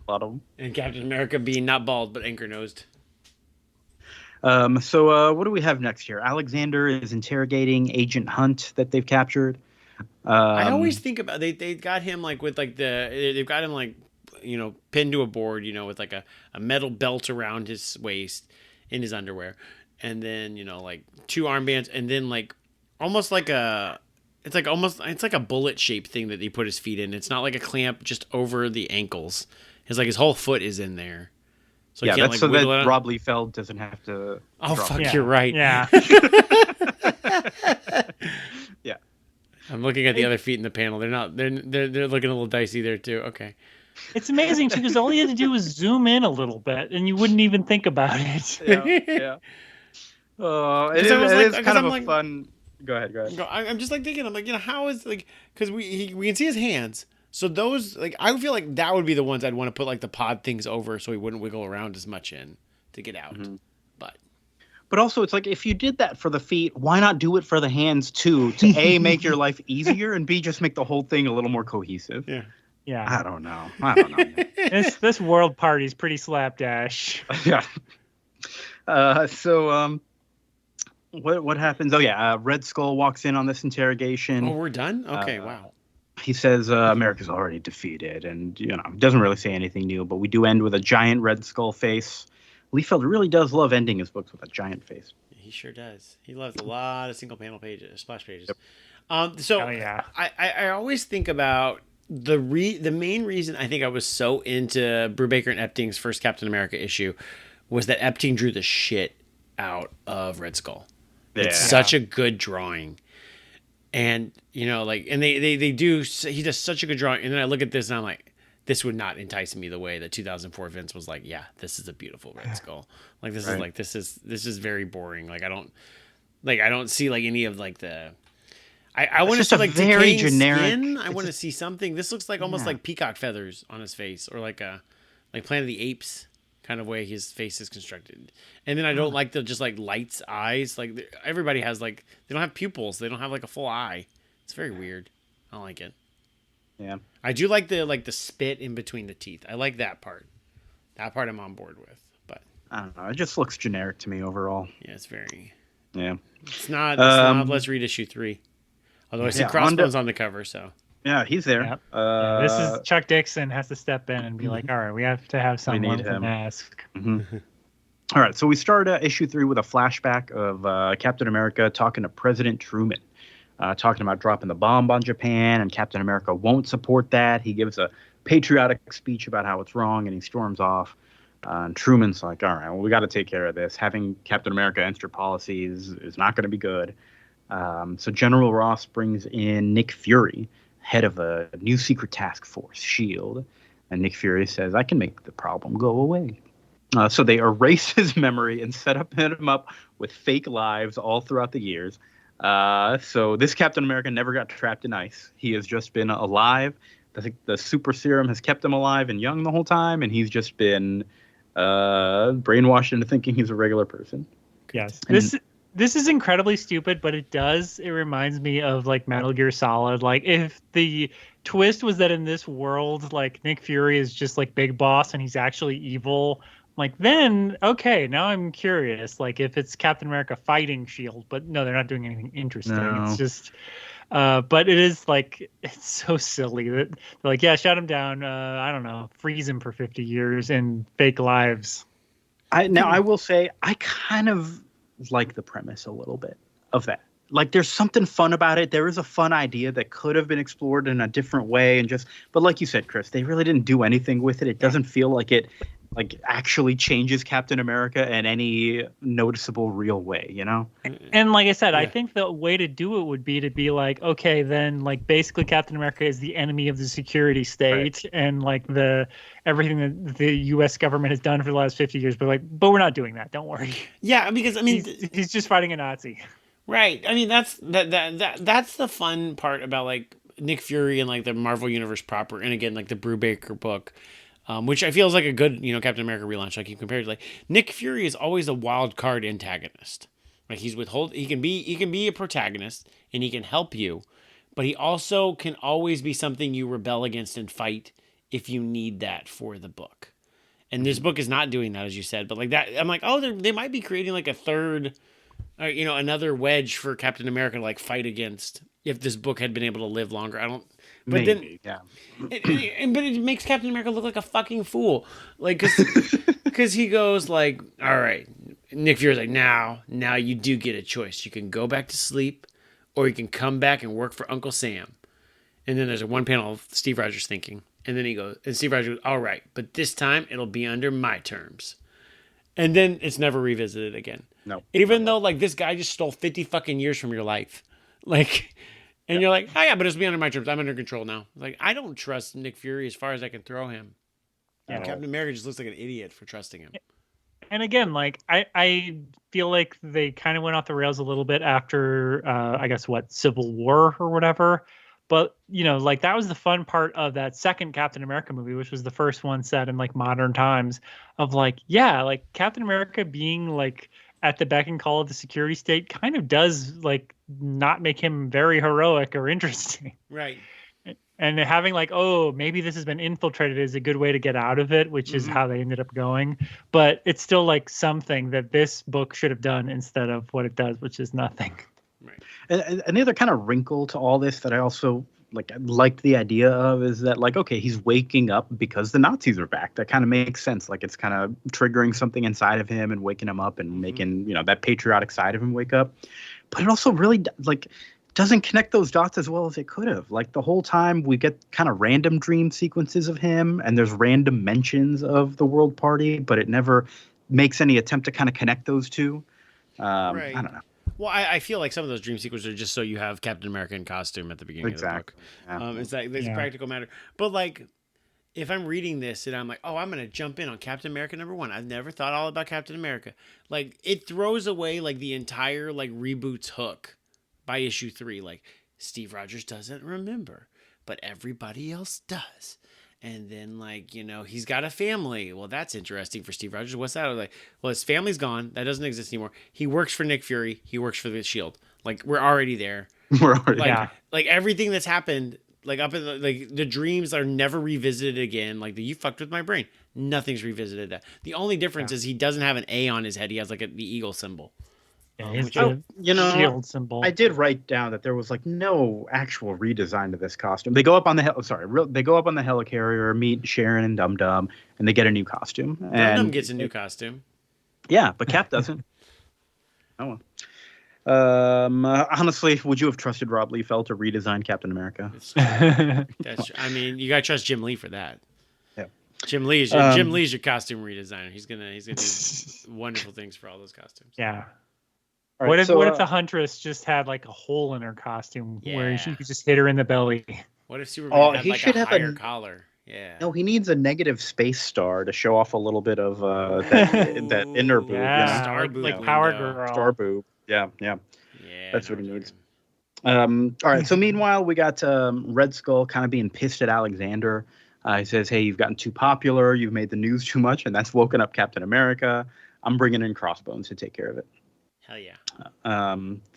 A lot of them. And Captain America being not bald but anchor nosed. So what do we have next here? Alexander is interrogating Agent Hunt that they've captured. I always think about they got him they've got him pinned to a board, with like a metal belt around his waist in his underwear, and then two armbands, and then almost like a it's like a bullet shaped thing that he put his feet in. It's not like a clamp just over the ankles. His whole foot is in there. So yeah, that's so that Rob Liefeld doesn't have to. Oh fuck, you're right. Yeah. Yeah. I'm looking at the other feet in the panel. They're not. They're looking a little dicey there too. Okay. It's amazing too because all you had to do was zoom in a little bit, and you wouldn't even think about it. Yeah. It is kind of a fun. Go ahead. I'm just thinking. I'm how is because we can see his hands. So those I feel like that would be the ones I'd want to put the pod things over so he wouldn't wiggle around as much in to get out. Mm-hmm. But also it's if you did that for the feet, why not do it for the hands too? To A, make your life easier, and B, just make the whole thing a little more cohesive. Yeah. I don't know. This world party's pretty slapdash. Yeah. So what happens? Oh yeah, Red Skull walks in on this interrogation. Oh, we're done? Okay, wow. He says America's already defeated, and doesn't really say anything new, but we do end with a giant Red Skull face. Liefeld really does love ending his books with a giant face. He sure does. He loves a lot of single panel pages, splash pages. Yep. I always think about the main reason I think I was so into Brubaker and Epting's first Captain America issue was that Epting drew the shit out of Red Skull. Yeah. It's such a good drawing. And and they do. He does such a good drawing, and then I look at this and I'm like, this would not entice me the way that 2004 Vince was like, yeah, this is a beautiful Red Skull. This is very boring. I don't see any of the. I want to see very generic. Skin. I want to see something. This looks almost like peacock feathers on his face, or like Planet of the Apes kind of way his face is constructed. And then I don't like the just lights eyes. Everybody has they don't have pupils. They don't have a full eye. It's very weird. I don't like it. Yeah. I do like the spit in between the teeth. I like that part. That part I'm on board with. But I don't know. It just looks generic to me overall. Yeah, it's very. Yeah. It's not. Let's read issue 3. Although I see Crossbones on the cover, so. Yeah, he's there. Yep. This is Chuck Dixon has to step in and be like, all right, we have to have someone with a mask. Mm-hmm. All right, so we start issue 3 with a flashback of Captain America talking to President Truman, talking about dropping the bomb on Japan, and Captain America won't support that. He gives a patriotic speech about how it's wrong, and he storms off. And Truman's like, all right, well, we got to take care of this. Having Captain America enter policies is not going to be good. So General Ross brings in Nick Fury, head of a new secret task force, S.H.I.E.L.D., and Nick Fury says, I can make the problem go away. So they erase his memory and set him up with fake lives all throughout the years. So this Captain America never got trapped in ice. He has just been alive. The super serum has kept him alive and young the whole time, and he's just been brainwashed into thinking he's a regular person. Yes. This is incredibly stupid, but it reminds me of like Metal Gear Solid. Like if the twist was that in this world, like Nick Fury is just like Big Boss and he's actually evil, like then okay, now I'm curious. Like if it's Captain America fighting Shield, but no, they're not doing anything interesting. No. It's just but it is like it's so silly that they're like, yeah, shut him down. I don't know, freeze him for 50 years in fake lives. I will say I kind of like the premise a little bit of that. Like there's something fun about it. There is a fun idea that could have been explored in a different way, but like you said, Chris, they really didn't do anything with it. It doesn't feel like it actually changes Captain America in any noticeable real way, you know? And like I said, I think the way to do it would be to be like, okay, then like basically Captain America is the enemy of the security state, right, and like everything that the U.S. government has done for the last 50 years, but we're not doing that. Don't worry. Yeah, because I mean, he's just fighting a Nazi. Right. I mean, that's the fun part about like Nick Fury and like the Marvel Universe proper, and again like the Brubaker book. Which I feel is like a good, Captain America relaunch. I keep comparing to like Nick Fury is always a wild card antagonist. Like he can be a protagonist and he can help you, but he also can always be something you rebel against and fight if you need that for the book. And this book is not doing that, as you said. But like that, I'm like, oh, they might be creating like a third, another wedge for Captain America to like fight against if this book had been able to live longer. I don't. But maybe, then, yeah. But it makes Captain America look like a fucking fool, like because he goes like, all right, Nick Fury's like, now you do get a choice. You can go back to sleep, or you can come back and work for Uncle Sam. And then there's one panel of Steve Rogers thinking, and then Steve Rogers goes, all right, but this time it'll be under my terms. And then it's never revisited again. No, even though like this guy just stole 50 fucking years from your life, like. And you're like, oh yeah, but it's be under my terms. I'm under control now. Like, I don't trust Nick Fury as far as I can throw him. Yeah, Captain America just looks like an idiot for trusting him. And again, like I feel like they kind of went off the rails a little bit after I guess Civil War or whatever. But like that was the fun part of that second Captain America movie, which was the first one set in like modern times. Of like, yeah, like Captain America being like at the beck and call of the security state kind of does like not make him very heroic or interesting. Right. And having like, oh, maybe this has been infiltrated is a good way to get out of it, which is how they ended up going. But it's still like something that this book should have done instead of what it does, which is nothing. Right. And another kind of wrinkle to all this that I also liked the idea of is that like, okay, he's waking up because the Nazis are back. That kind of makes sense. Like it's kind of triggering something inside of him and waking him up and making, that patriotic side of him wake up. But it also really like doesn't connect those dots as well as it could have. Like the whole time we get kind of random dream sequences of him and there's random mentions of the World Party, but it never makes any attempt to kind of connect those two. Right. I don't know. Well, I feel like some of those dream sequences are just so you have Captain America in costume at the beginning of the book. Yeah. It's like there's practical matter. But like, if I'm reading this and I'm like, oh, I'm going to jump in on Captain America #1. I've never thought all about Captain America. Like it throws away like the entire like reboot's hook by issue 3. Like Steve Rogers doesn't remember, but everybody else does. And then, like, he's got a family. Well, that's interesting for Steve Rogers. What's that? Like, well, his family's gone. That doesn't exist anymore. He works for Nick Fury. He works for the Shield. Like, we're already there. Like everything that's happened, like up in the dreams are never revisited again. Like you fucked with my brain. Nothing's revisited that. The only difference is he doesn't have an A on his head. He has like the eagle symbol. Shield symbol. I did write down that there was like no actual redesign to this costume. They go up on the helicarrier, meet Sharon and Dum Dum, and they get a new costume. Dum Dum gets a new costume. Yeah, but Cap doesn't. Oh well. Honestly, would you have trusted Rob Liefeld to redesign Captain America? That's true. I mean, you gotta trust Jim Lee for that. Yeah. Jim Lee's your costume redesigner. He's gonna do wonderful things for all those costumes. Yeah. Right, what if the Huntress just had like a hole in her costume where she could just hit her in the belly? What if Superman had like a higher collar? Yeah. No, he needs a negative space star to show off a little bit of that inner boob. Yeah, Star boob like Power Girl. Star boob. Yeah. Yeah, That's no, what he I'm needs. joking. All right. So meanwhile, we got Red Skull kind of being pissed at Alexander. He says, "Hey, you've gotten too popular. You've made the news too much, and that's woken up Captain America. I'm bringing in Crossbones to take care of it." Hell yeah.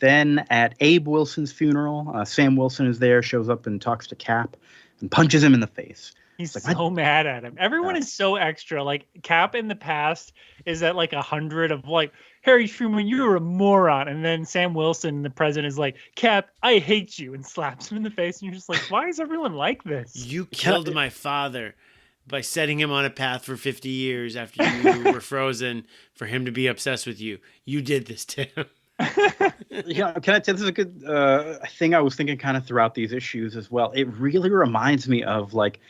Then at Abe Wilson's funeral, Sam Wilson is there, shows up and talks to Cap, and punches him in the face. He's It's like, so mad at him. Everyone is so extra. Like Cap in the past is at like 100 of like, Harry Truman, you're a moron. And then Sam Wilson, the president, is like, Cap, I hate you, and slaps him in the face. And you're just like, why is everyone like this? You killed my father by setting him on a path for 50 years after you were frozen for him to be obsessed with you. You did this to him. Yeah, can I tell this is a good thing I was thinking kind of throughout these issues as well. It really reminds me of like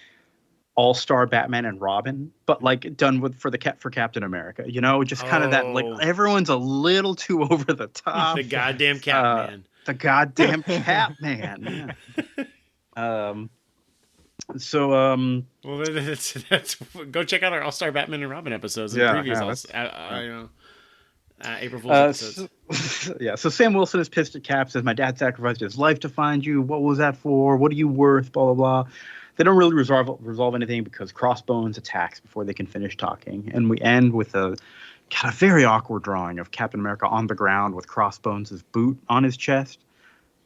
All-Star Batman and Robin, but like done for Captain America. You know, just kind of that like everyone's a little too over the top. The goddamn Catman. The goddamn Catman. Yeah. Well, that's go check out our All-Star Batman and Robin episodes and previous April Fool's episodes. So Sam Wilson is pissed at Cap, says, "My dad sacrificed his life to find you. What was that for? What are you worth? Blah, blah, blah." They don't really resolve anything because Crossbones attacks before they can finish talking. And we end with a kind of very awkward drawing of Captain America on the ground with Crossbones' boot on his chest.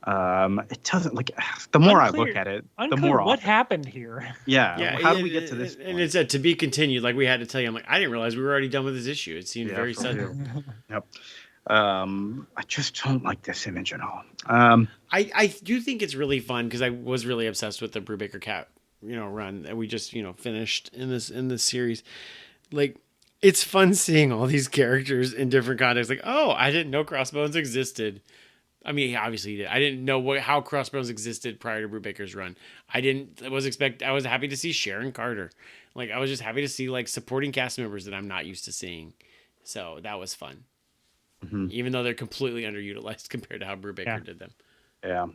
It doesn't, like, the more I look at it, the more what happened here. Yeah. How do we get to this point? And it said to be continued. Like we had to tell you. I'm like, I didn't realize we were already done with this issue. It seemed very sudden. Yep. I just don't like this image at all. I do think it's really fun because I was really obsessed with the Brubaker Cap, run that we just, finished in this series. Like, it's fun seeing all these characters in different contexts. Like, oh, I didn't know Crossbones existed. I mean, obviously he did. I didn't know how Crossbones existed prior to Brubaker's run. I was happy to see Sharon Carter. Like, I was just happy to see like supporting cast members that I'm not used to seeing. So that was fun. Mm-hmm. Even though they're completely underutilized compared to how Brubaker did them. Yeah.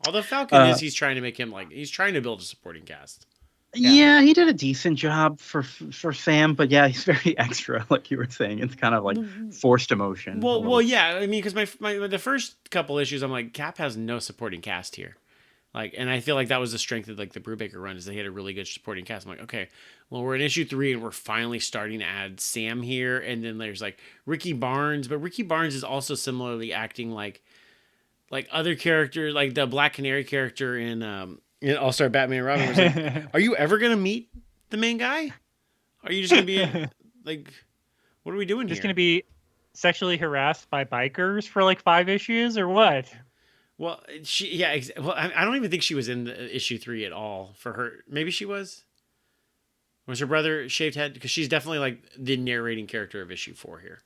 Although Falcon he's trying to make him he's trying to build a supporting cast. Yeah, he did a decent job for Sam, but yeah, he's very extra, like you were saying. It's kind of like forced emotion. Well, yeah. I mean, because the first couple issues, I'm like, Cap has no supporting cast here, like, and I feel like that was the strength of like the Brubaker run is they had a really good supporting cast. I'm like, okay, well, we're in issue 3 and we're finally starting to add Sam here, and then there's like Ricky Barnes, but Ricky Barnes is also similarly acting like other characters, like the Black Canary character in All-Star Batman and Robin was like, are you ever going to meet the main guy? Are you just going to be like, what are we doing here? Just going to be sexually harassed by bikers for like 5 issues or what? Well, I don't even think she was in the issue 3 at all for her. Maybe she was. Was her brother shaved head? Because she's definitely like the narrating character of issue 4 here.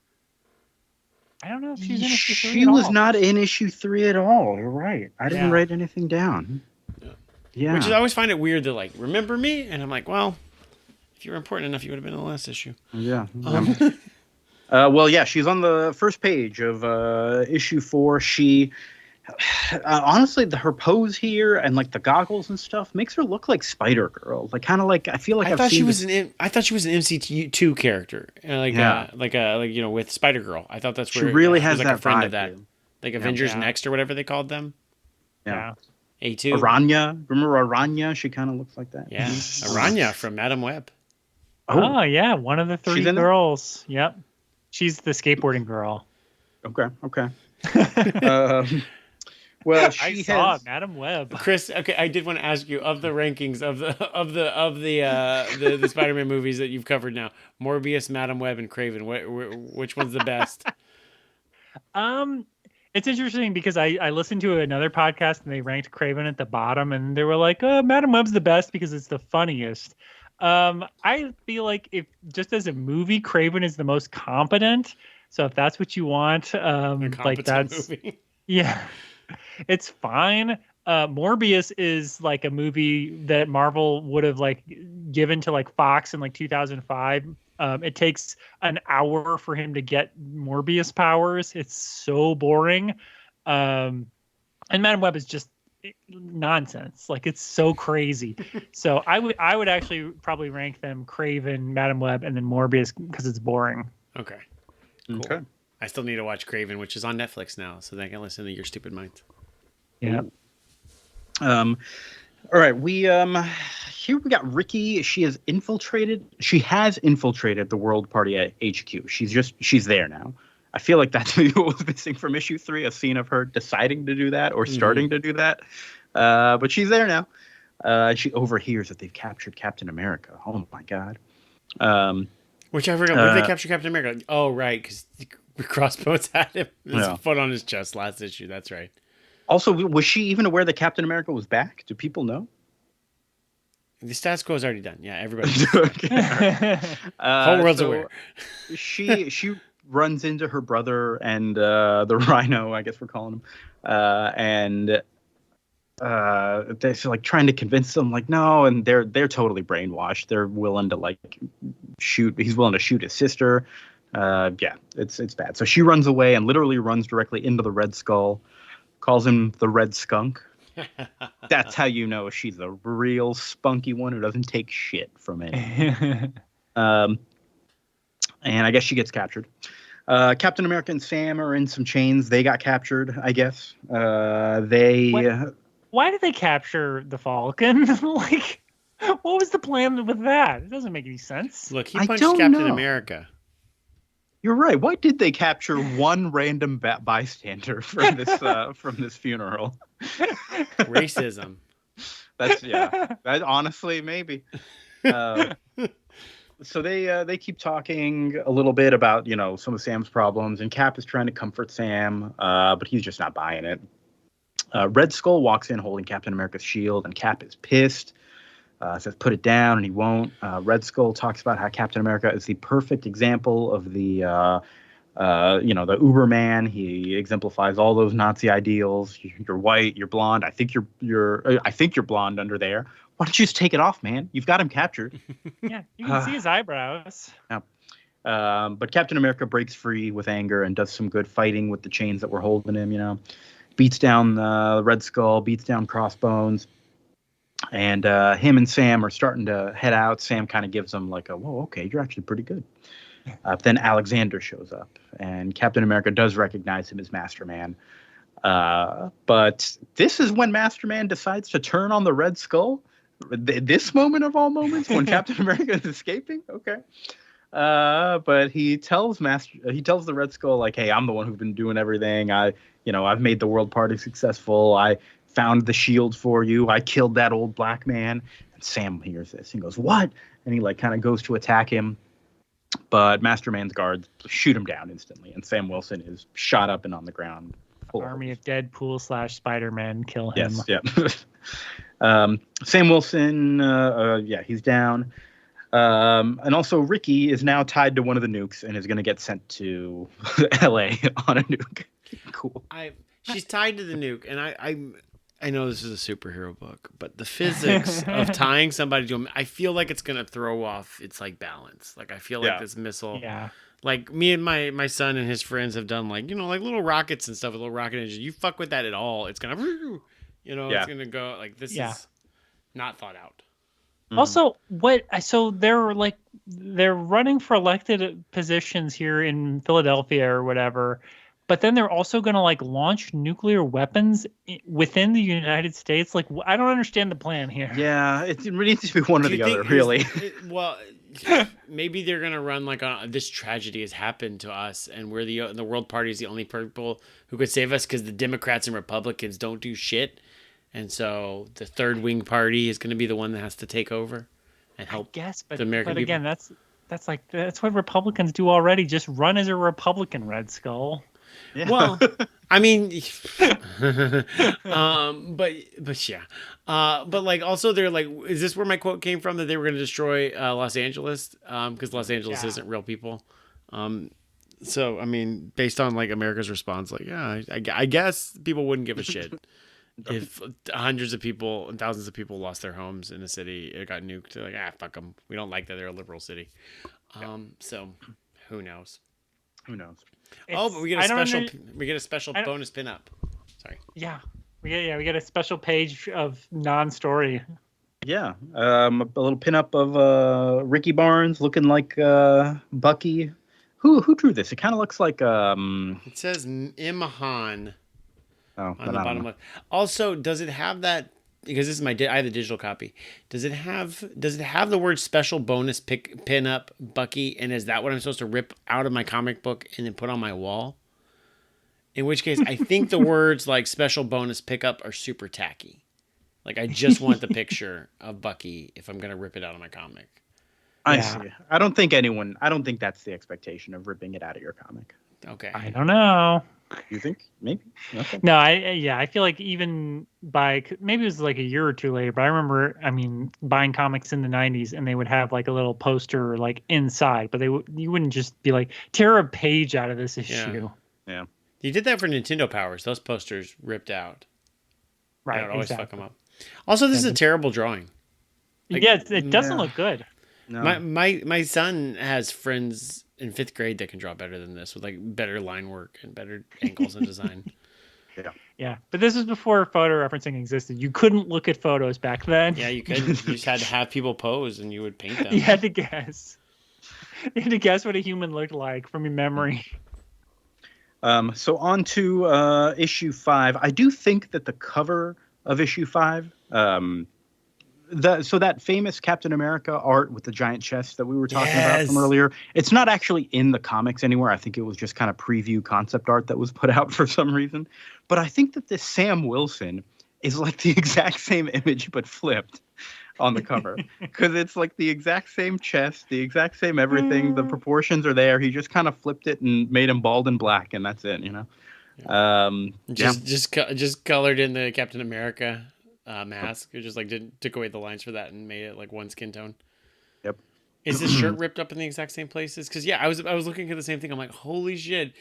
I don't know if she's in issue 3 She was not in issue 3 at all. You're right. I didn't write anything down. Yeah. Which is, I always find it weird to like, remember me? And I'm like, well, if you were important enough, you would have been in the last issue. Yeah. Well, yeah, she's on the first page of issue 4. She, honestly, her pose here and like the goggles and stuff makes her look like Spider-Girl. Like, kind of like, I feel like I thought she was an MC2 character, with Spider-Girl. I thought that's where she really has like that a friend vibe, of that, like Avengers Next or whatever they called them. Yeah. A2. Aranya. Remember Aranya? She kind of looks like that. Yeah. Aranya from Madam Web. Oh, yeah. One of the 3 girls. Yep. She's the skateboarding girl. Okay. Well, I saw Madam Web. Chris, okay, I did want to ask you of the rankings of the Spider-Man movies that you've covered now. Morbius, Madam Web, and Kraven. Which one's the best? It's interesting because I listened to another podcast and they ranked Kraven at the bottom and they were like, "Oh, Madam Web's the best because it's the funniest." I feel like if just as a movie, Kraven is the most competent. So if that's what you want, like that's movie. Yeah, it's fine. Morbius is like a movie that Marvel would have like given to like Fox in like 2005. It takes an hour for him to get Morbius powers. It's so boring. And Madam Web is just nonsense. Like, it's so crazy. So I would actually probably rank them Kraven, Madam Web, and then Morbius because it's boring. Okay. Cool. Okay. I still need to watch Craven, which is on Netflix now, so then I can listen to Your Stupid Minds. Yeah. All right, here we got Ricky. She has infiltrated the World Party at HQ. She's there now. I feel like that's maybe what was missing from issue 3, a scene of her deciding to do that or starting to do that. But she's there now. She overhears that they've captured Captain America. Oh my God. Which I forgot. Where did they capture Captain America? Oh, right, because Crossbones had his foot on his chest last issue. That's right. Also, was she even aware that Captain America was back? Do people know? The status quo is already done. Yeah, everybody. Whole world's aware. She runs into her brother and the Rhino, I guess we're calling him, and they're like trying to convince them, like, no, and they're totally brainwashed. They're willing to like shoot. He's willing to shoot his sister. Yeah, it's bad. So she runs away and literally runs directly into the Red Skull. Calls him the Red Skunk. That's how you know she's a real spunky one who doesn't take shit from anyone. And I guess she gets captured. Captain America and Sam are in some chains. They got captured, I guess. Why did they capture the Falcon? Like, what was the plan with that? It doesn't make any sense. Look, he punched Captain America. You're right. Why did they capture one random bystander from this funeral? Racism. That honestly maybe. So they keep talking a little bit about some of Sam's problems, and Cap is trying to comfort Sam, but he's just not buying it. Red Skull walks in holding Captain America's shield, and Cap is pissed. Says put it down, and he won't. Red Skull talks about how Captain America is the perfect example of the the Uberman. He exemplifies all those Nazi ideals. You're white, you're blonde. I think you're blonde under there. Why don't you just take it off, man? You've got him captured. Yeah, you can see his eyebrows. Yeah. But Captain America breaks free with anger and does some good fighting with the chains that were holding him. Beats down Red Skull, beats down Crossbones. And him and Sam are starting to head out. Sam kind of gives them like whoa, okay, you're actually pretty good. Then Alexander shows up, and Captain America does recognize him as Master Man. But this is when Master Man decides to turn on the Red Skull. This moment of all moments, when Captain America is escaping. Okay. But he tells the Red Skull, like, hey, I'm the one who's been doing everything. I've made the World Party successful. I found the shield for you. I killed that old black man. And Sam hears this. He goes, what? And he like kind of goes to attack him. But Master Man's guards shoot him down instantly. And Sam Wilson is shot up and on the ground. Army of Deadpool / Spider-Man kill him. Yes, yeah. Sam Wilson, he's down. And also Ricky is now tied to one of the nukes and is going to get sent to LA on a nuke. Cool. She's tied to the nuke, and I know this is a superhero book, but the physics of tying somebody to him, I feel like it's going to throw off its like balance. Like I feel like this missile, like me and my son and his friends have done like little rockets and stuff with little rocket engines. You fuck with that at all, it's going to, it's going to go like this is not thought out. Also, so they're running for elected positions here in Philadelphia or whatever, but then they're also going to like launch nuclear weapons within the United States. Like, I don't understand the plan here. Yeah, it needs to be one or the other, really. Maybe they're going to run like this tragedy has happened to us, and we're the World Party is the only people who could save us because the Democrats and Republicans don't do shit. And so the third wing party is going to be the one that has to take over and help. I guess, but the American people. Again, that's what Republicans do already. Just run as a Republican, Red Skull. Yeah. Well, I mean, but yeah, but like also they're like, is this where my quote came from that they were going to destroy Los Angeles? Because Los Angeles isn't real people. So I mean, based on like America's response, like I guess people wouldn't give a shit. If hundreds of people and thousands of people lost their homes in a city, it got nuked. They're like, fuck them. We don't like that they're a liberal city. So who knows? Who knows? But we get a special bonus pinup. Sorry. Yeah. We get a special page of non-story. Yeah. A little pinup of Ricky Barnes looking like Bucky, Who drew this? It kind of looks like It says Imhan on on the bottom left. Also, does it have that? Because this is I have the digital copy. Does it have the word special bonus pin up Bucky? And is that what I'm supposed to rip out of my comic book and then put on my wall? In which case, I think the words like special bonus pickup are super tacky. Like I just want the picture of Bucky if I'm gonna rip it out of my comic. I see. I don't think that's the expectation of ripping it out of your comic. Okay. I don't know. You think? Maybe. Okay. No, I feel like even maybe it was like a year or two later, but I remember, buying comics in the 90s and they would have like a little poster like inside, but you wouldn't just be like, tear a page out of this issue. Yeah. You did that for Nintendo Powers. Those posters ripped out. Right. I would always fuck them up. Also, this is a terrible drawing. Like, it doesn't look good. No. My son has friends in 5th grade that can draw better than this with like better line work and better angles and design. Yeah, but this is before photo referencing existed. You couldn't look at photos back then. Yeah, you couldn't. You just had to have people pose and you would paint them. You had to guess. You had to guess what a human looked like from your memory. So on to issue 5. I do think that the cover of issue 5, that famous Captain America art with the giant chest that we were talking about from earlier, it's not actually in the comics anywhere. I think it was just kind of preview concept art that was put out for some reason. But I think that this Sam Wilson is like the exact same image but flipped on the cover, because it's like the exact same chest, the exact same everything. The proportions are there. He just kind of flipped it and made him bald and black, and that's it. Just colored in the Captain America mask. It just like took away the lines for that and made it like one skin tone. Yep. Is this shirt ripped up in the exact same places? Because I was looking at the same thing. I'm like, holy shit!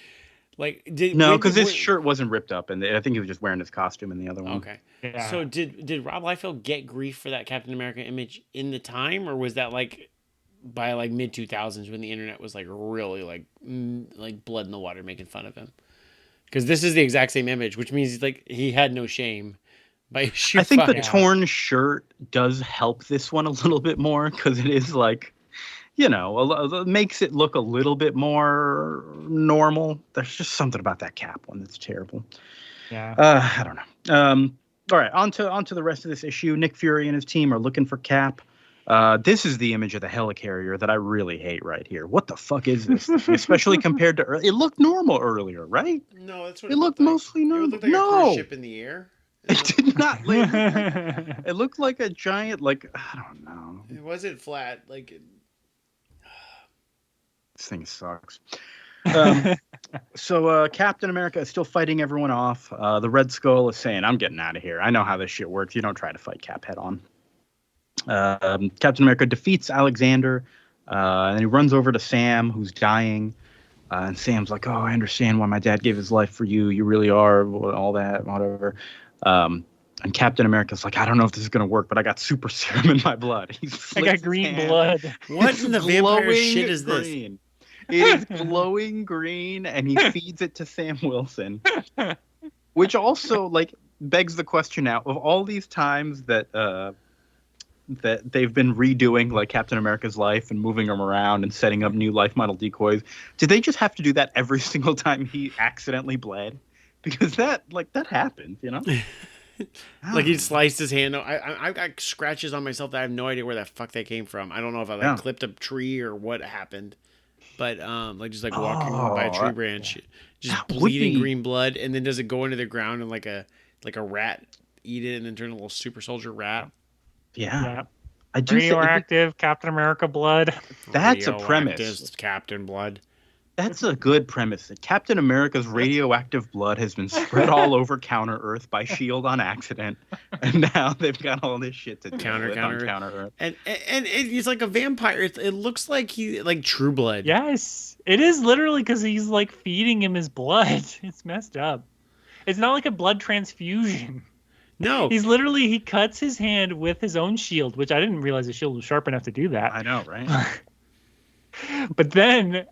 Like because his shirt wasn't ripped up, and I think he was just wearing his costume in the other one. Okay. Yeah. So did Rob Liefeld get grief for that Captain America image in the time, or was that like by like mid 2000s when the internet was like really like blood in the water making fun of him? Because this is the exact same image, which means like he had no shame. I think the torn shirt does help this one a little bit more, because it is like, makes it look a little bit more normal. There's just something about that Cap one that's terrible. Yeah. I don't know. All right, on to the rest of this issue. Nick Fury and his team are looking for Cap. This is the image of the helicarrier that I really hate right here. What the fuck is this thing? Especially compared to it looked normal earlier, right? No, that's what it looked mostly normal. It looked like a cruise ship in the air. It did not. It looked like a giant, like, I don't know. It wasn't flat. Like, this thing sucks. So Captain America is still fighting everyone off. The Red Skull is saying, I'm getting out of here. I know how this shit works. You don't try to fight Cap head on. Captain America defeats Alexander, and he runs over to Sam, who's dying. And Sam's like, oh, I understand why my dad gave his life for you. You really are, all that, whatever. And Captain America's like, I don't know if this is going to work, but I got super serum in my blood. I got green blood. What in the vampire shit is this? Green. It is glowing green, and he feeds it to Sam Wilson. Which also, like, begs the question now, of all these times that they've been redoing, like, Captain America's life and moving him around and setting up new life model decoys, did they just have to do that every single time he accidentally bled? Because that happened, Like he sliced his hand. I've got scratches on myself that I have no idea where the fuck they came from. I don't know if I clipped a tree or what happened, but just walking by a tree branch, just bleeding green blood, and then does it go into the ground and like a rat eat it and then turn a little super soldier rat? Yeah. I do radioactive Captain America blood. That's a premise. Captain blood. That's a good premise. That Captain America's radioactive blood has been spread all over Counter Earth by S.H.I.E.L.D. on accident, and now they've got all this shit to deal with on Counter Earth. And he's like a vampire. It looks like he like True Blood. Yes, it is literally because he's like feeding him his blood. It's messed up. It's not like a blood transfusion. No, he cuts his hand with his own shield, which I didn't realize the shield was sharp enough to do that. I know, right? But then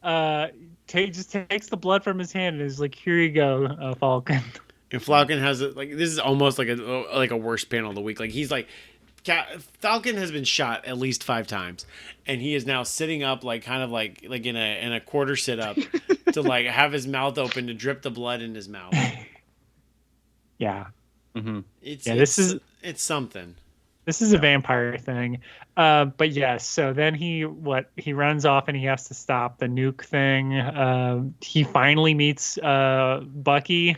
just takes the blood from his hand and is like, "Here you go, Falcon." And Falcon has it like this is almost like a worst panel of the week. Like he's like Falcon has been shot at least 5 times, and he is now sitting up, like kind of like in a quarter sit up, to like have his mouth open to drip the blood in his mouth. Yeah. Mm-hmm. It's something. This is a vampire thing. But yes, so then he runs off and he has to stop the nuke thing. He finally meets Bucky.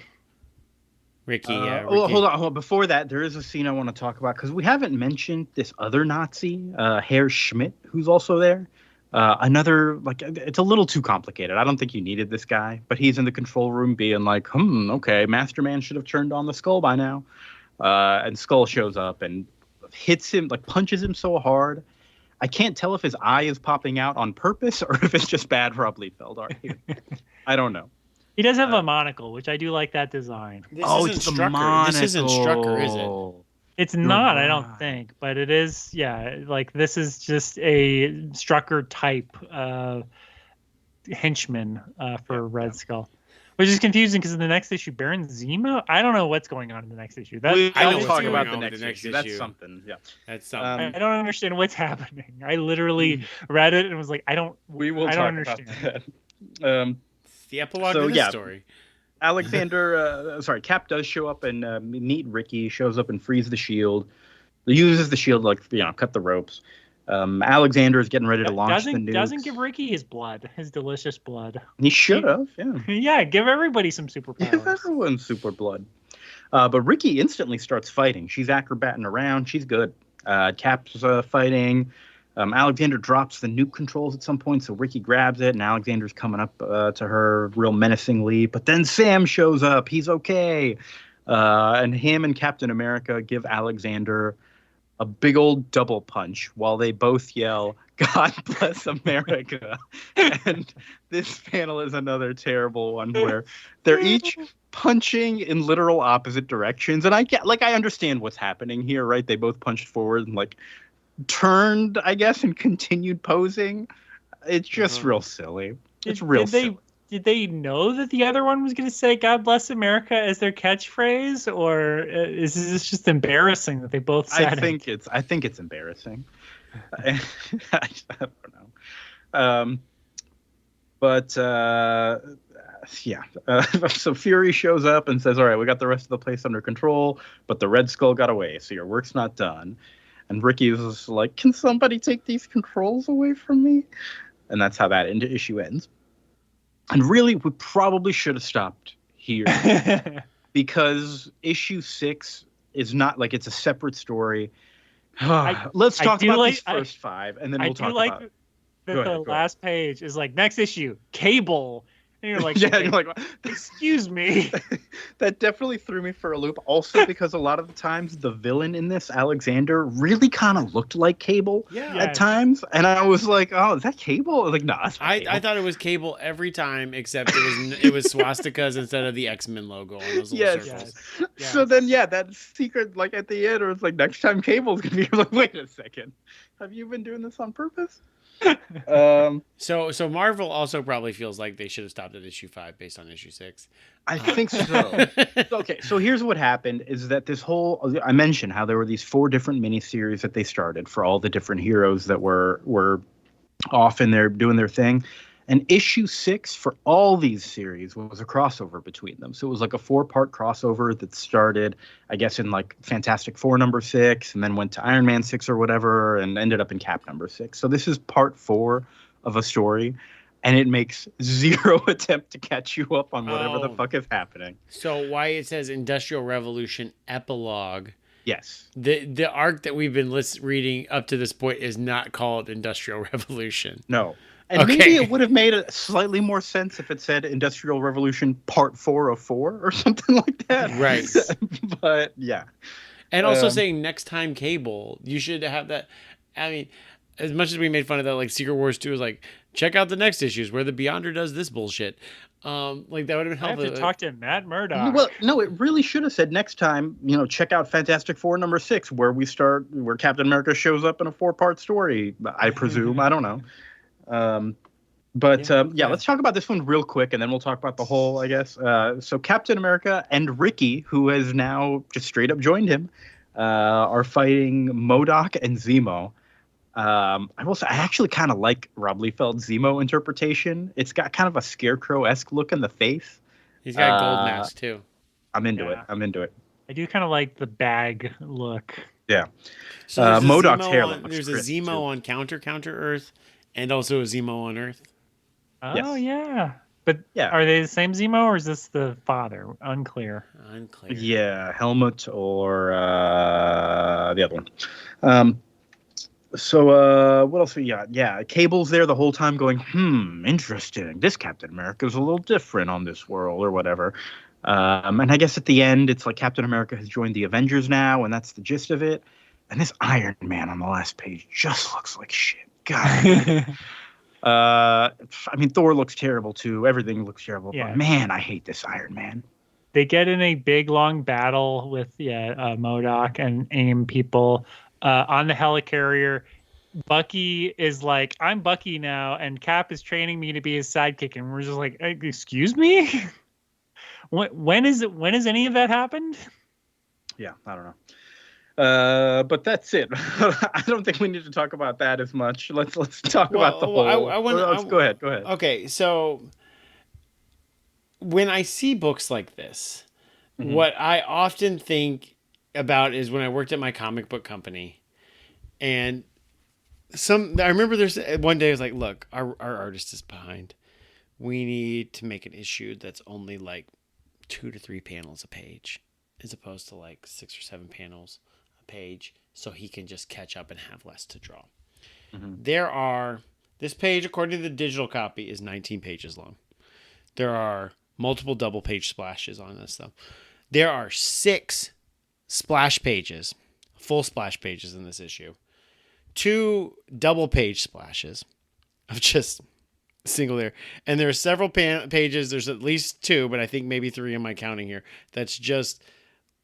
Ricky, yeah. Ricky. Well, hold on. Before that, there is a scene I want to talk about because we haven't mentioned this other Nazi, Herr Schmidt, who's also there. Another, like, it's a little too complicated. I don't think you needed this guy, but he's in the control room being like, okay, Master Man should have turned on the Skull by now. And Skull shows up and hits him, like punches him so hard. I can't tell if his eye is popping out on purpose or if it's just bad Rob Liefeld art. I don't know. He does have a monocle, which I do like that design. This isn't Strucker, is it? It's not, I don't think, but it is. Yeah, like this is just a Strucker type henchman for Red Skull, which is confusing because in the next issue, Baron Zemo. I don't know what's going on in the next issue. We'll talk talk about the next issue. That's something. Yeah, that's something. I don't understand what's happening. I literally read it and was like, I don't understand. About that. The epilogue of the story. Cap does show up and meet Ricky, shows up and frees the shield. He uses the shield to cut the ropes. Alexander is getting ready to launch the nukes. Doesn't give Ricky his blood, his delicious blood. He should have, yeah. Yeah, give everybody some superpowers. Give everyone super blood. But Ricky instantly starts fighting. She's acrobating around. She's good. Cap's fighting. Alexander drops the nuke controls at some point, so Ricky grabs it, and Alexander's coming up to her real menacingly. But then Sam shows up. He's okay. And him and Captain America give Alexander a big old double punch while they both yell, "God bless America." And this panel is another terrible one where they're each punching in literal opposite directions. And I understand what's happening here, right? They both punched forward and turned, I guess, and continued posing. It's just real silly. It's real silly. Did they know that the other one was going to say "God bless America" as their catchphrase, or is this just embarrassing that they both said it? I think it's embarrassing. I don't know. So Fury shows up and says, "All right, we got the rest of the place under control, but the Red Skull got away, so your work's not done." And Ricky is like, "Can somebody take these controls away from me?" And that's how that issue ends. And really, we probably should have stopped here because issue 6 is not it's a separate story. Let's talk about these first 5, and then we'll talk about it. The last page is next issue, Cable. And you're like, yeah, you're like, excuse me. That definitely threw me for a loop. Also, because a lot of the times the villain in this, Alexander, really kind of looked like Cable at times, and I was like, "Oh, is that Cable?" No, that's not Cable. I thought it was Cable every time, except it was swastikas instead of the X-Men logo on those little circles. Yes. So then, that secret, at the end, or it's next time Cable's gonna be here. Wait a second, have you been doing this on purpose? So Marvel also probably feels like they should have stopped at issue 5 based on issue 6. I think so. Okay, so here's what happened is that I mentioned how there were these 4 different miniseries that they started for all the different heroes that were off in there doing their thing. And issue 6 for all these series was a crossover between them. So it was a 4-part crossover that started, I guess, in Fantastic Four number 6, and then went to Iron Man 6 or whatever, and ended up in Cap number 6. So this is part 4 of a story, and it makes zero attempt to catch you up on whatever the fuck is happening. So why it says Industrial Revolution Epilogue? Yes. The arc that we've been reading up to this point is not called Industrial Revolution. No. And maybe it would have made slightly more sense if it said Industrial Revolution Part 4 of 4 or something like that. Right. But, yeah. And also saying next time Cable, you should have that. I mean, as much as we made fun of that, Secret Wars 2 is check out the next issues where the Beyonder does this bullshit. That would have been helpful. I have to talk to Matt Murdock. Well, no, it really should have said next time, check out Fantastic Four number 6, where Captain America shows up in a 4-part story, I presume. I don't know. Let's talk about this one real quick, and then we'll talk about the whole, I guess. So Captain America and Ricky, who has now just straight up joined him, are fighting MODOK and Zemo. I will say, I actually kind of like Rob Liefeld's Zemo interpretation. It's got kind of a Scarecrow-esque look in the face. He's got a gold mask too. I'm into it. I'm into it. I do kind of like the bag look. Yeah. So there's MODOK's hair looks there's a Zemo too. on Counter Earth, and also a Zemo on Earth. Oh, Yes. yeah. But Yeah. are they the same Zemo, or is this the father? Unclear. Yeah, Helmut or the other one. So what else we got? Yeah, Cable's there the whole time going, interesting. This Captain America's a little different on this world or whatever. And I guess at the end, it's like Captain America has joined the Avengers now, and that's the gist of it. And this Iron Man on the last page just looks like shit. God. I mean, Thor looks terrible too. Everything looks terrible. Yeah. But man, I hate this Iron Man. They get in a big, long battle with MODOK and AIM people on the helicarrier. Bucky is like, I'm Bucky now, and Cap is training me to be his sidekick. And we're just like, excuse me? When has any of that happened? Yeah, I don't know. But that's it. I don't think we need to talk about that as much. Let's talk about the whole. Go ahead. Okay, so when I see books like this, what I often think about is when I worked at my comic book company, and I remember there's one day I was like, look, our artist is behind. We need to make an issue that's only like 2 to 3 panels a page, as opposed to like 6 or 7 panels a page, so he can just catch up and have less to draw. This page, according to the digital copy, is 19 pages long. There are multiple double page splashes on this stuff. There are 6 splash pages, full splash pages in this issue. 2 double page splashes of just single there. And there are several pages. There's at least 2, but I think maybe 3 am I counting here. That's just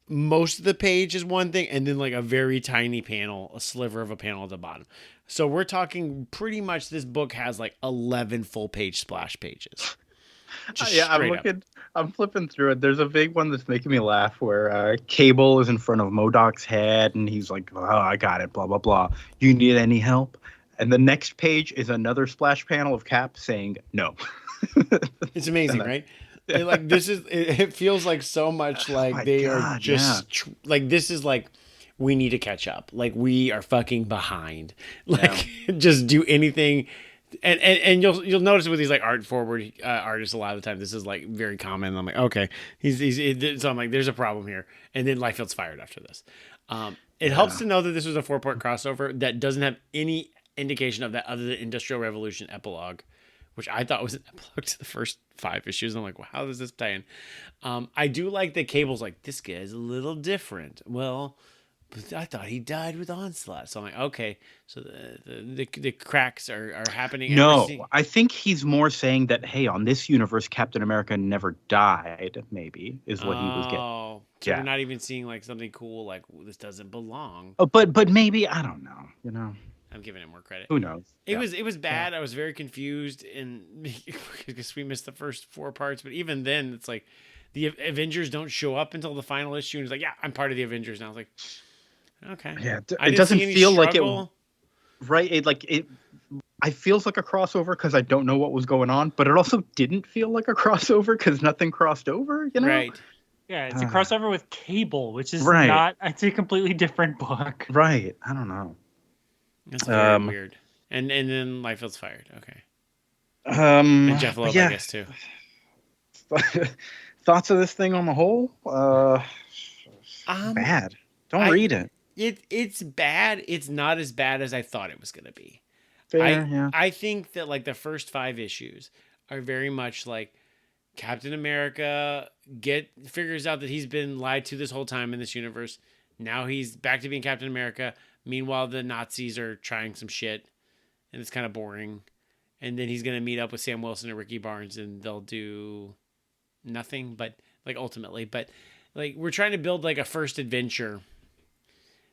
most of the page is one thing, and then like a very tiny panel, a sliver of a panel at the bottom. So we're talking pretty much this book has like 11 full page splash pages. I'm flipping through it. There's a big one that's making me laugh where Cable is in front of MODOK's head and he's like, oh, I got it, blah, blah, blah. You need any help? And the next page is another splash panel of Cap saying no. It's amazing, right? Like it feels like so much like like this is like we need to catch up. Like we are fucking behind. Like just do anything. And you'll notice with these like art forward artists a lot of the time this is like very common. I'm like, okay, so I'm like, there's a problem here. And then Liefeld's fired after this. It helps to know that this was a 4-part crossover that doesn't have any indication of that other than Industrial Revolution epilogue, which I thought was an epilogue to the first 5 issues. I'm like, well, how does this tie in? I do like that Cable's like, this guy's a little different. Well, but I thought he died with Onslaught. So I'm like, okay, so the cracks are happening. No, I think he's more saying that, hey, on this universe, Captain America never died, maybe, is what he was getting. Oh, so we're not even seeing like something cool, like this doesn't belong. Oh, but maybe, I don't know, I'm giving it more credit. Who knows? It was bad. I was very confused because we missed the first 4 parts. But even then, it's like the Avengers don't show up until the final issue. And he's like, yeah, I'm part of the Avengers now. I was like, okay. Yeah, it doesn't feel like it. Right. I feels like a crossover because I don't know what was going on, but it also didn't feel like a crossover because nothing crossed over, Right. Yeah, it's a crossover with Cable, which is not, it's a completely different book. Right. I don't know. That's very weird. And then Liefeld's fired. Okay. And Jeph Loeb, I guess, too. Thoughts of this thing on the whole? Bad. Don't read it. It's bad. It's not as bad as I thought it was going to be. Fair, I think that like the first 5 issues are very much like Captain America figures out that he's been lied to this whole time in this universe. Now he's back to being Captain America. Meanwhile, the Nazis are trying some shit, and it's kind of boring. And then he's going to meet up with Sam Wilson and Ricky Barnes, and they'll do nothing, but like ultimately. But like we're trying to build like a first adventure.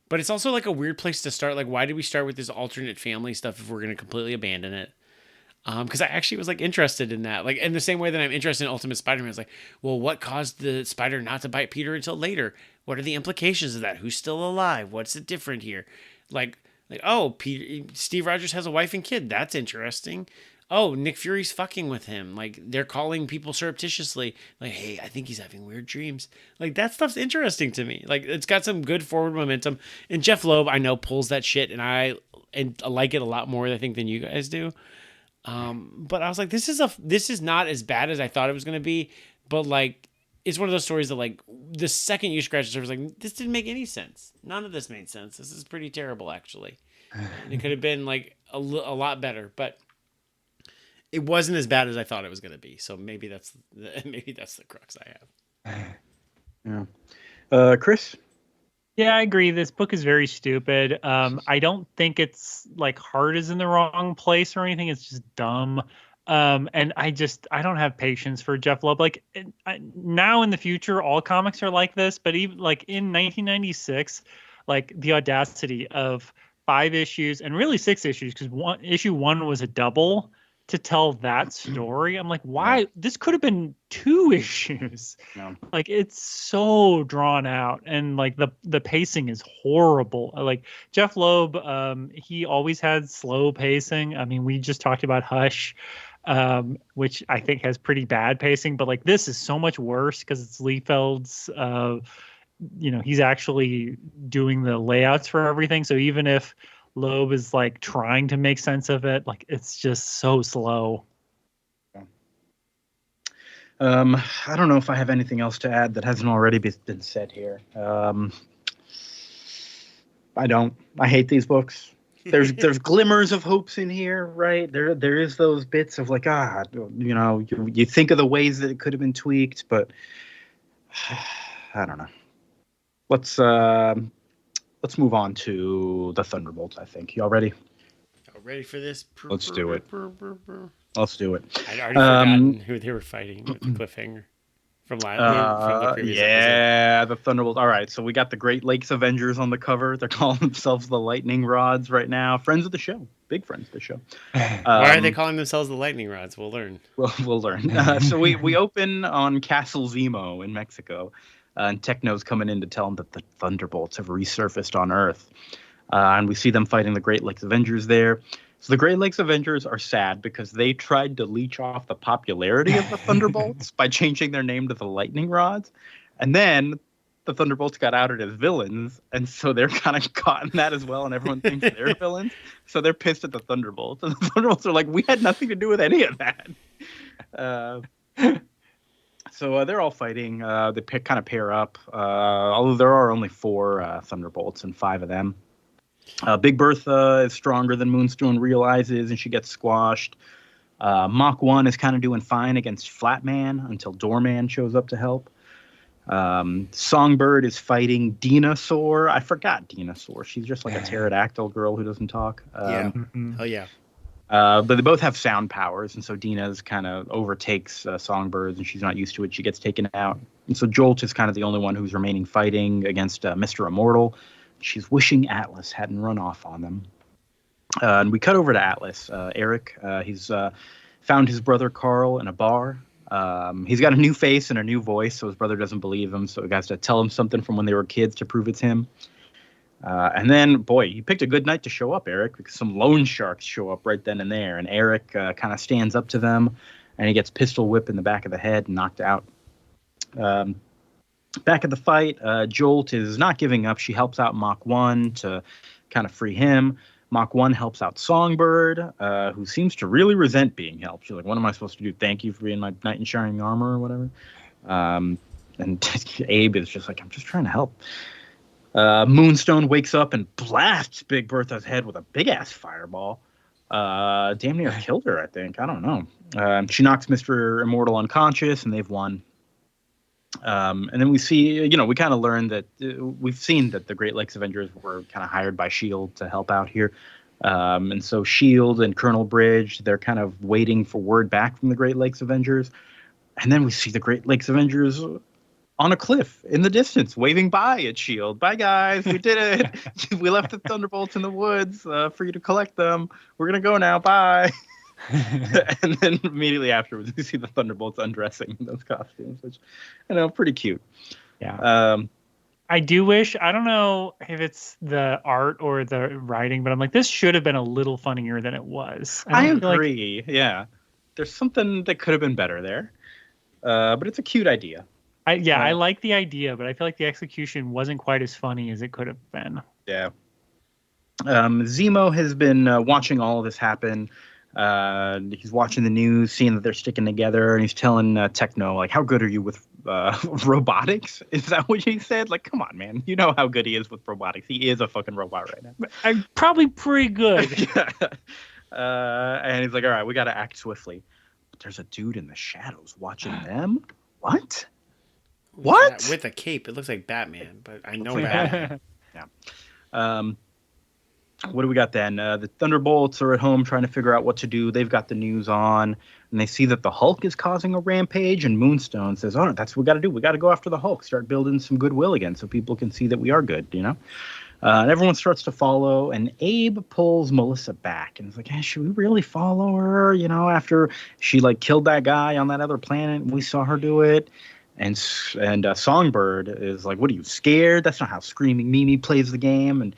But it's also like a weird place to start. Like, why did we start with this alternate family stuff if we're going to completely abandon it? Because I actually was like interested in that, like in the same way that I'm interested in Ultimate Spider-Man. It's like, well, what caused the spider not to bite Peter until later? What are the implications of that? Who's still alive? What's it different here? Like, oh, Steve Rogers has a wife and kid. That's interesting. Oh, Nick Fury's fucking with him. Like, they're calling people surreptitiously. Like, hey, I think he's having weird dreams. Like, that stuff's interesting to me. Like, it's got some good forward momentum. And Jeph Loeb, I know, pulls that shit, and I like it a lot more, I think, than you guys do. But I was like, this is not as bad as I thought it was going to be. But like, it's one of those stories that like the second you scratch the surface, like this didn't make any sense. None of this made sense. This is pretty terrible, actually. And it could have been like a lot better, but it wasn't as bad as I thought it was going to be. So maybe that's the crux I have. Yeah. Chris. Yeah, I agree. This book is very stupid. I don't think it's like heart is in the wrong place or anything. It's just dumb. And I don't have patience for Jeph Loeb. Like now in the future, all comics are like this. But even like in 1996, like the audacity of 5 issues and really 6 issues, because issue 1 was a double to tell that story. I'm like, why? Yeah. This could have been 2 issues. Yeah. Like it's so drawn out, and like the pacing is horrible. Like Jeph Loeb, he always had slow pacing. I mean, we just talked about Hush, which I think has pretty bad pacing, but like this is so much worse because it's Liefeld's. He's actually doing the layouts for everything. So even if Loeb is like trying to make sense of it, like it's just so slow. I don't know if I have anything else to add that hasn't already been said here. I don't. I hate these books. There's glimmers of hopes in here, right? There is those bits of like, you think of the ways that it could have been tweaked, but I don't know. Let's move on to the Thunderbolts, I think. Y'all ready? Ready for this? Let's do it. Let's do it. I'd already forgotten who they were fighting with the cliffhanger from the previous episode. The Thunderbolts. All right, so we got the Great Lakes Avengers on the cover. They're calling themselves the Lightning Rods right now. Friends of the show. Big friends of the show. Why are they calling themselves the Lightning Rods? We'll learn. We'll learn. So we open on Castle Zemo in Mexico. And Techno's coming in to tell them that the Thunderbolts have resurfaced on Earth. And we see them fighting the Great Lakes Avengers there. So the Great Lakes Avengers are sad because they tried to leech off the popularity of the Thunderbolts by changing their name to the Lightning Rods. And then the Thunderbolts got outed as villains. And so they're kind of caught in that as well. And everyone thinks they're villains. So they're pissed at the Thunderbolts. And the Thunderbolts are like, we had nothing to do with any of that. So they're all fighting. They kind of pair up, although there are only 4 Thunderbolts and 5 of them. Big Bertha is stronger than Moonstone realizes, and she gets squashed. Mach 1 is kind of doing fine against Flatman until Doorman shows up to help. Songbird is fighting Dinosaur. I forgot Dinosaur. She's just like a pterodactyl girl who doesn't talk. Hell yeah. But they both have sound powers, and so Dina's kind of overtakes Songbird, and she's not used to it. She gets taken out. And so Jolt is kind of the only one who's remaining fighting against Mr. Immortal. She's wishing Atlas hadn't run off on them. And we cut over to Atlas. Eric, he's found his brother Carl in a bar. He's got a new face and a new voice, so his brother doesn't believe him, so he has to tell him something from when they were kids to prove it's him. And then, boy, you picked a good night to show up, Eric, because some loan sharks show up right then and there. And Eric kind of stands up to them, and he gets pistol whipped in the back of the head and knocked out. Back at the fight, Jolt is not giving up. She helps out Mach 1 to kind of free him. Mach 1 helps out Songbird, who seems to really resent being helped. She's like, what am I supposed to do? Thank you for being my knight in shining armor or whatever. And Abe is just like, I'm just trying to help. Moonstone wakes up and blasts Big Bertha's head with a big-ass fireball. Damn near killed her, I think. I don't know. She knocks Mr. Immortal unconscious, and they've won. And then we see, we kind of learned that we've seen that the Great Lakes Avengers were kind of hired by S.H.I.E.L.D. to help out here. And so S.H.I.E.L.D. and Colonel Bridge, they're kind of waiting for word back from the Great Lakes Avengers. And then we see the Great Lakes Avengers on a cliff in the distance, waving bye at S.H.I.E.L.D. Bye, guys. We did it. We left the Thunderbolts in the woods for you to collect them. We're going to go now. Bye. And then immediately afterwards, we see the Thunderbolts undressing in those costumes, which pretty cute. Yeah. I do wish, I don't know if it's the art or the writing, but I'm like, this should have been a little funnier than it was. I don't feel agree. Yeah. There's something that could have been better there. But it's a cute idea. I like the idea, but I feel like the execution wasn't quite as funny as it could have been. Yeah. Zemo has been watching all of this happen. He's watching the news, seeing that they're sticking together, and he's telling Techno, like, how good are you with robotics? Is that what he said? Like, come on, man. You know how good he is with robotics. He is a fucking robot right now. I'm probably pretty good. Yeah. And he's like, all right, we got to act swiftly. But there's a dude in the shadows watching them? What? What? With a cape. It looks like Batman, but I know Batman. Yeah. What do we got then? The Thunderbolts are at home trying to figure out what to do. They've got the news on, and they see that the Hulk is causing a rampage, and Moonstone says, oh, that's what we got to do. We got to go after the Hulk, start building some goodwill again so people can see that we are good, And everyone starts to follow, and Abe pulls Melissa back, and is like, hey, should we really follow her? After she, killed that guy on that other planet, we saw her do it. And Songbird is like, what are you, scared? That's not how Screaming Mimi plays the game. And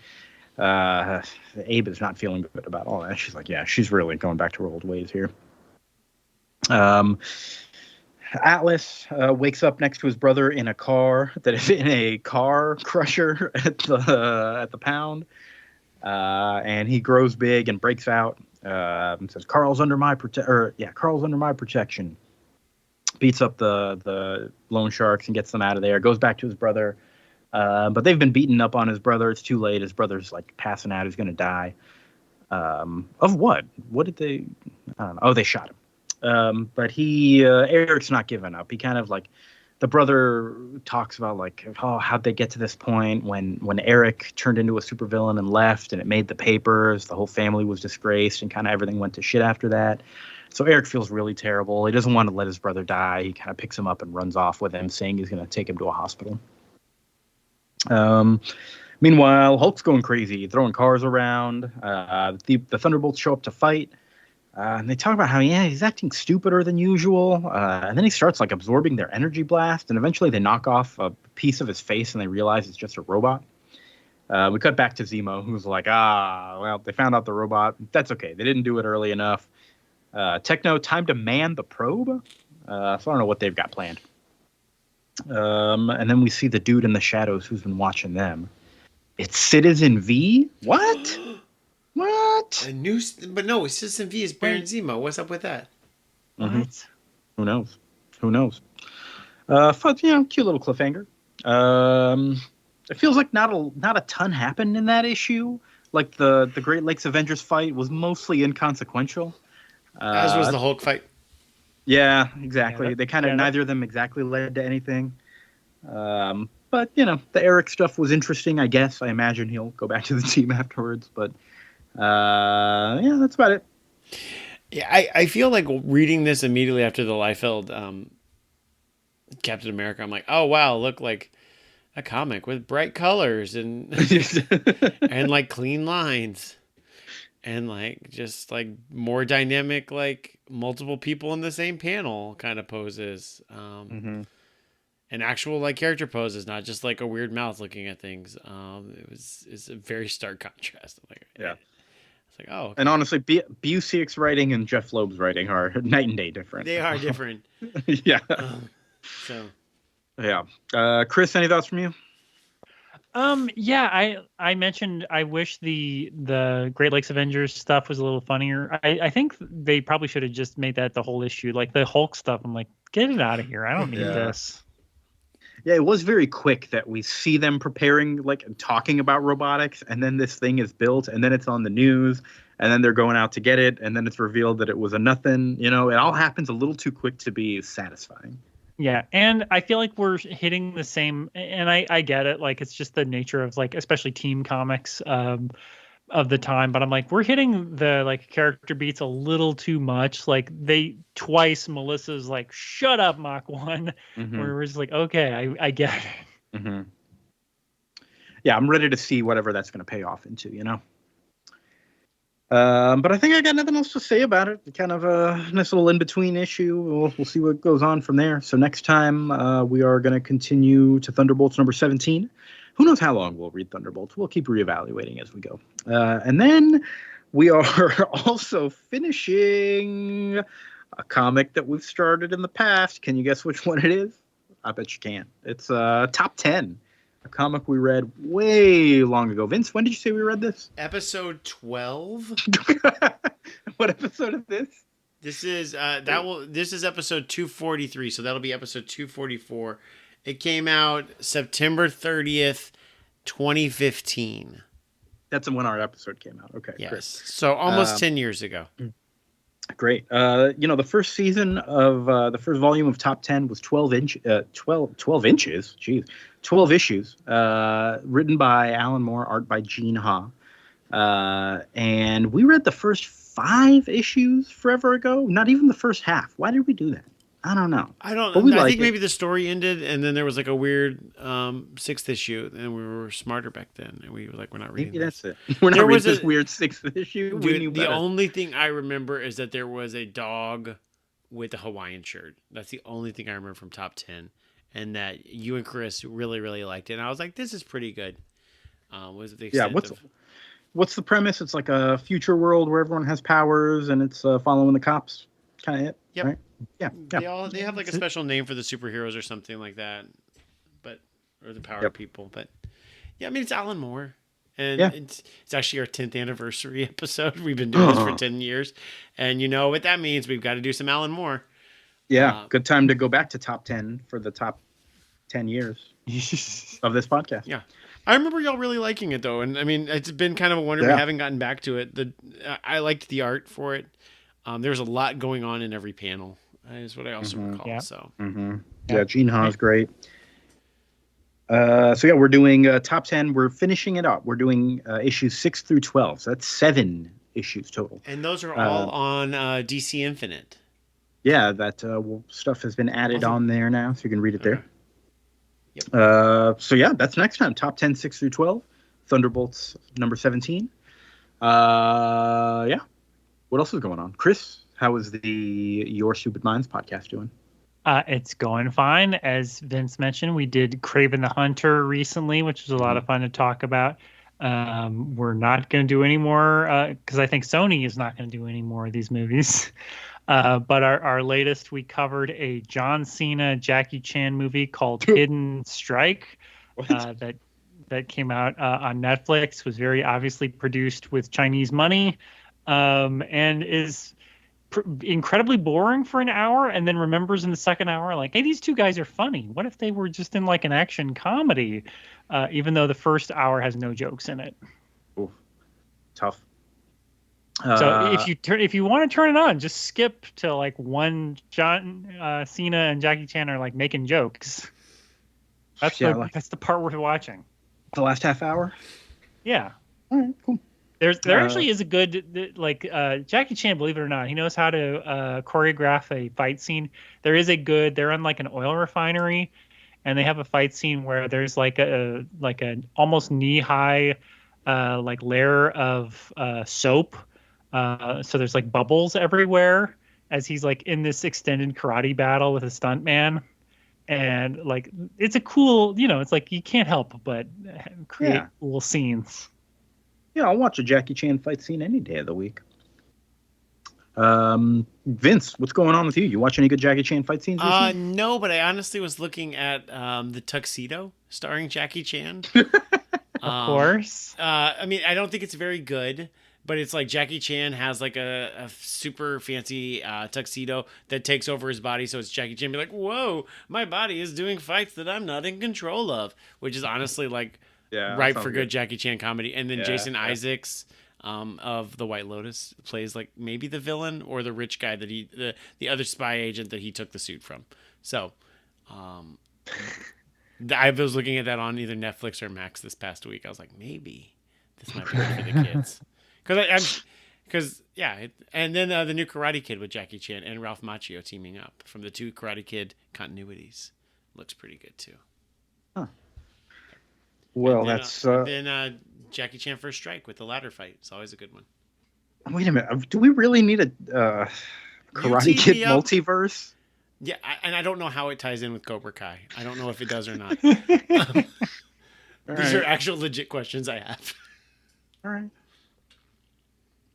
Abe is not feeling good about all that. She's like, yeah, she's really going back to her old ways here. Atlas wakes up next to his brother in a car that is in a car crusher at the pound. And he grows big and breaks out. And says, Carl's under my protection. Beats up the loan sharks and gets them out of there. Goes back to his brother. But they've been beating up on his brother. It's too late. His brother's passing out. He's going to die. Of what? What did they? I don't know. Oh, they shot him. But Eric's not giving up. He kind of the brother talks about how'd they get to this point when Eric turned into a supervillain and left, and it made the papers. The whole family was disgraced, and kind of everything went to shit after that. So Eric feels really terrible. He doesn't want to let his brother die. He kind of picks him up and runs off with him, saying he's going to take him to a hospital. Meanwhile, Hulk's going crazy, throwing cars around. The Thunderbolts show up to fight. And they talk about how, he's acting stupider than usual. And then he starts absorbing their energy blast. And eventually they knock off a piece of his face and they realize it's just a robot. We cut back to Zemo, who's like, they found out the robot. That's okay. They didn't do it early enough. Techno, time to man the probe. So I don't know what they've got planned. And then we see the dude in the shadows who's been watching them. It's Citizen V? What? What? But no, Citizen V is Baron Zemo. What's up with that? Mm-hmm. Who knows? Cute little cliffhanger. It feels like not a ton happened in that issue. The Great Lakes Avengers fight was mostly inconsequential. As was the Hulk fight. Yeah, exactly. They kind of neither of them exactly led to anything. But the Eric stuff was interesting, I guess. I imagine he'll go back to the team afterwards. But that's about it. Yeah, I feel like reading this immediately after the Liefeld Captain America, I'm like, oh wow, look like a comic with bright colors and and clean lines. And just more dynamic, multiple people in the same panel kind of poses. And actual character poses, not just a weird mouth looking at things. It's a very stark contrast. Yeah. It's oh. Okay. And honestly, Busiek's writing and Jeph Loeb's writing are night and day different. They are different. Yeah. So. Yeah. Chris, any thoughts from you? I mentioned I wish the Great Lakes Avengers stuff was a little funnier. I think they probably should have just made that the whole issue. The Hulk stuff, I'm like, get it out of here. I don't need this. Yeah, it was very quick that we see them preparing, talking about robotics, and then this thing is built, and then it's on the news, and then they're going out to get it, and then it's revealed that it was a nothing. It all happens a little too quick to be satisfying. Yeah, and I feel like we're hitting the same, and I get it, it's just the nature of especially team comics of the time, but I'm like, we're hitting the character beats a little too much. Twice Melissa's shut up, Mach 1, where we're just okay, I get it. Mm-hmm. Yeah, I'm ready to see whatever that's going to pay off into, But I think I got nothing else to say about it. Kind of a nice little in-between issue. We'll see what goes on from there. So next time we are going to continue to Thunderbolts number 17. Who knows how long we'll read Thunderbolts. We'll keep reevaluating as we go. And then we are also finishing a comic that we've started in the past. Can you guess which one it is? I bet you can. It's Top 10. A comic we read way long ago. Vince, when did you say we read this? Episode 12. What episode is this? This is this is episode 243, so that'll be episode 244. It came out September 30th, 2015. That's when our episode came out. Okay. Yes. Great. So almost 10 years ago. Great. The first season of the first volume of Top 10 was 12 inches. Jeez. 12 issues. Written by Alan Moore, art by Gene Ha. And we read the first 5 issues forever ago. Not even the first half. Why did we do that? I don't know. I don't But know. I think maybe the story ended and then there was like a weird 6th issue and we were smarter back then and we were like, we're not reading Maybe this. that's it. We're not reading this weird 6th issue. Dude, the only thing I remember is that there was a dog with a Hawaiian shirt. That's the only thing I remember from Top 10. And that you and Chris really, really liked it. And I was like, this is pretty good. Was the extent what's the premise? It's like a future world where everyone has powers and it's following the cops. Kind of it. Yep. Right? Yeah. They have like a special name for the superheroes or something like that, or the power people. But yeah, I mean it's Alan Moore, and it's actually our 10th anniversary episode. We've been doing this for 10 years, and you know what that means. We've got to do some Alan Moore. Yeah, good time to go back to Top 10 for the top 10 years of this podcast. Yeah. I remember y'all really liking it though, and I mean it's been kind of a wonder we haven't gotten back to it. I liked the art for it. There's a lot going on in every panel. Is what I also recall. Yeah. So Yeah, Gene Ha's great. So we're doing Top 10. We're finishing it up. We're doing issues 6 through 12. So that's 7 issues total. And those are all on DC Infinite. Yeah, that stuff has been added on there now, so you can read it there. Yep. That's next time. Top 10, 6 through 12. Thunderbolts number 17. What else is going on? Chris, how is the Your Stupid Minds podcast doing? It's going fine. As Vince mentioned, we did Kraven the Hunter recently, which was a lot of fun to talk about. We're not going to do any more because I think Sony is not going to do any more of these movies. But our latest, we covered a John Cena, Jackie Chan movie called Hidden Strike that came out on Netflix, was very obviously produced with Chinese money, and is incredibly boring for an hour, and then remembers in the second hour, like, hey, these two guys are funny. What if they were just in like an action comedy? Even though the first hour has no jokes in it. Ooh, tough. So if you want to turn it on, just skip to like when John Cena and Jackie Chan are like making jokes. That's the part worth watching. The last half hour. Yeah. All right. Cool. There actually is a good Jackie Chan, believe it or not, he knows how to choreograph a fight scene. They're on like an oil refinery, and they have a fight scene where there's like an almost knee high like layer of soap. So there's like bubbles everywhere as he's like in this extended karate battle with a stuntman. And like it's a cool, it's like you can't help but create cool scenes. Yeah, I'll watch a Jackie Chan fight scene any day of the week. Vince, what's going on with you? You watch any good Jackie Chan fight scenes? No, but I honestly was looking at the Tuxedo starring Jackie Chan. Of course. I mean, I don't think it's very good, but it's like Jackie Chan has like a super fancy tuxedo that takes over his body. So it's Jackie Chan be like, whoa, my body is doing fights that I'm not in control of, which is honestly like ripe for good Jackie Chan comedy. And then Jason Isaacs of The White Lotus plays like maybe the villain or the rich guy that the other spy agent that he took the suit from. So I was looking at that on either Netflix or Max this past week. I was like, maybe this might be good for the kids. And then the new Karate Kid with Jackie Chan and Ralph Macchio teaming up from the two Karate Kid continuities looks pretty good too. Huh. Well, then Jackie Chan First Strike with the ladder fight. It's always a good one. Wait a minute. Do we really need a Karate Kid multiverse? Yeah, and I don't know how it ties in with Cobra Kai. I don't know if it does or not. These are actual legit questions I have. All right.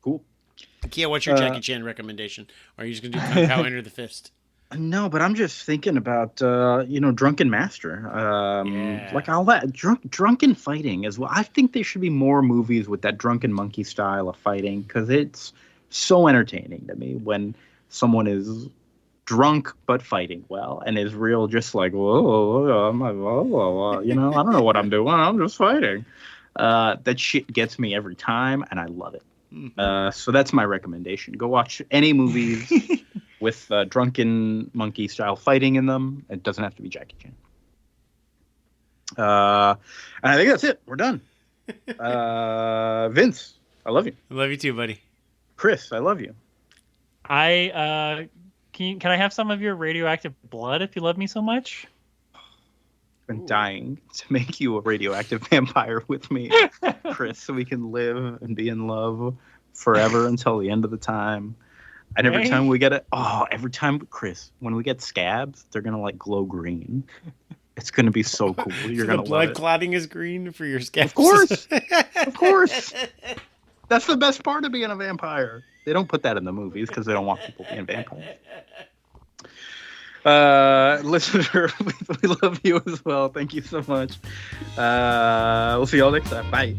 Cool. Kia, what's your Jackie Chan recommendation? Or are you just going to do Kung Pao Enter the Fist? No, but I'm just thinking about Drunken Master, like all that drunken fighting as well. I think there should be more movies with that drunken monkey style of fighting because it's so entertaining to me when someone is drunk but fighting well and is real, just like whoa, I don't know what I'm doing. I'm just fighting. That shit gets me every time, and I love it. So that's my recommendation. Go watch any movies with drunken monkey style fighting in them. It doesn't have to be Jackie Chan. And I think that's it. We're done. Vince, I love you. I love you too, buddy. Chris, I love you. Can I have some of your radioactive blood if you love me so much? I've been dying to make you a radioactive vampire with me, Chris, so we can live and be in love forever until the end of the time. And every time we get Chris, when we get scabs, they're gonna like glow green. It's gonna be so cool. You're gonna the blood clotting is green for your scabs. Of course, of course. That's the best part of being a vampire. They don't put that in the movies because they don't want people being vampires. Listener, we love you as well. Thank you so much. We'll see y'all next time. Bye.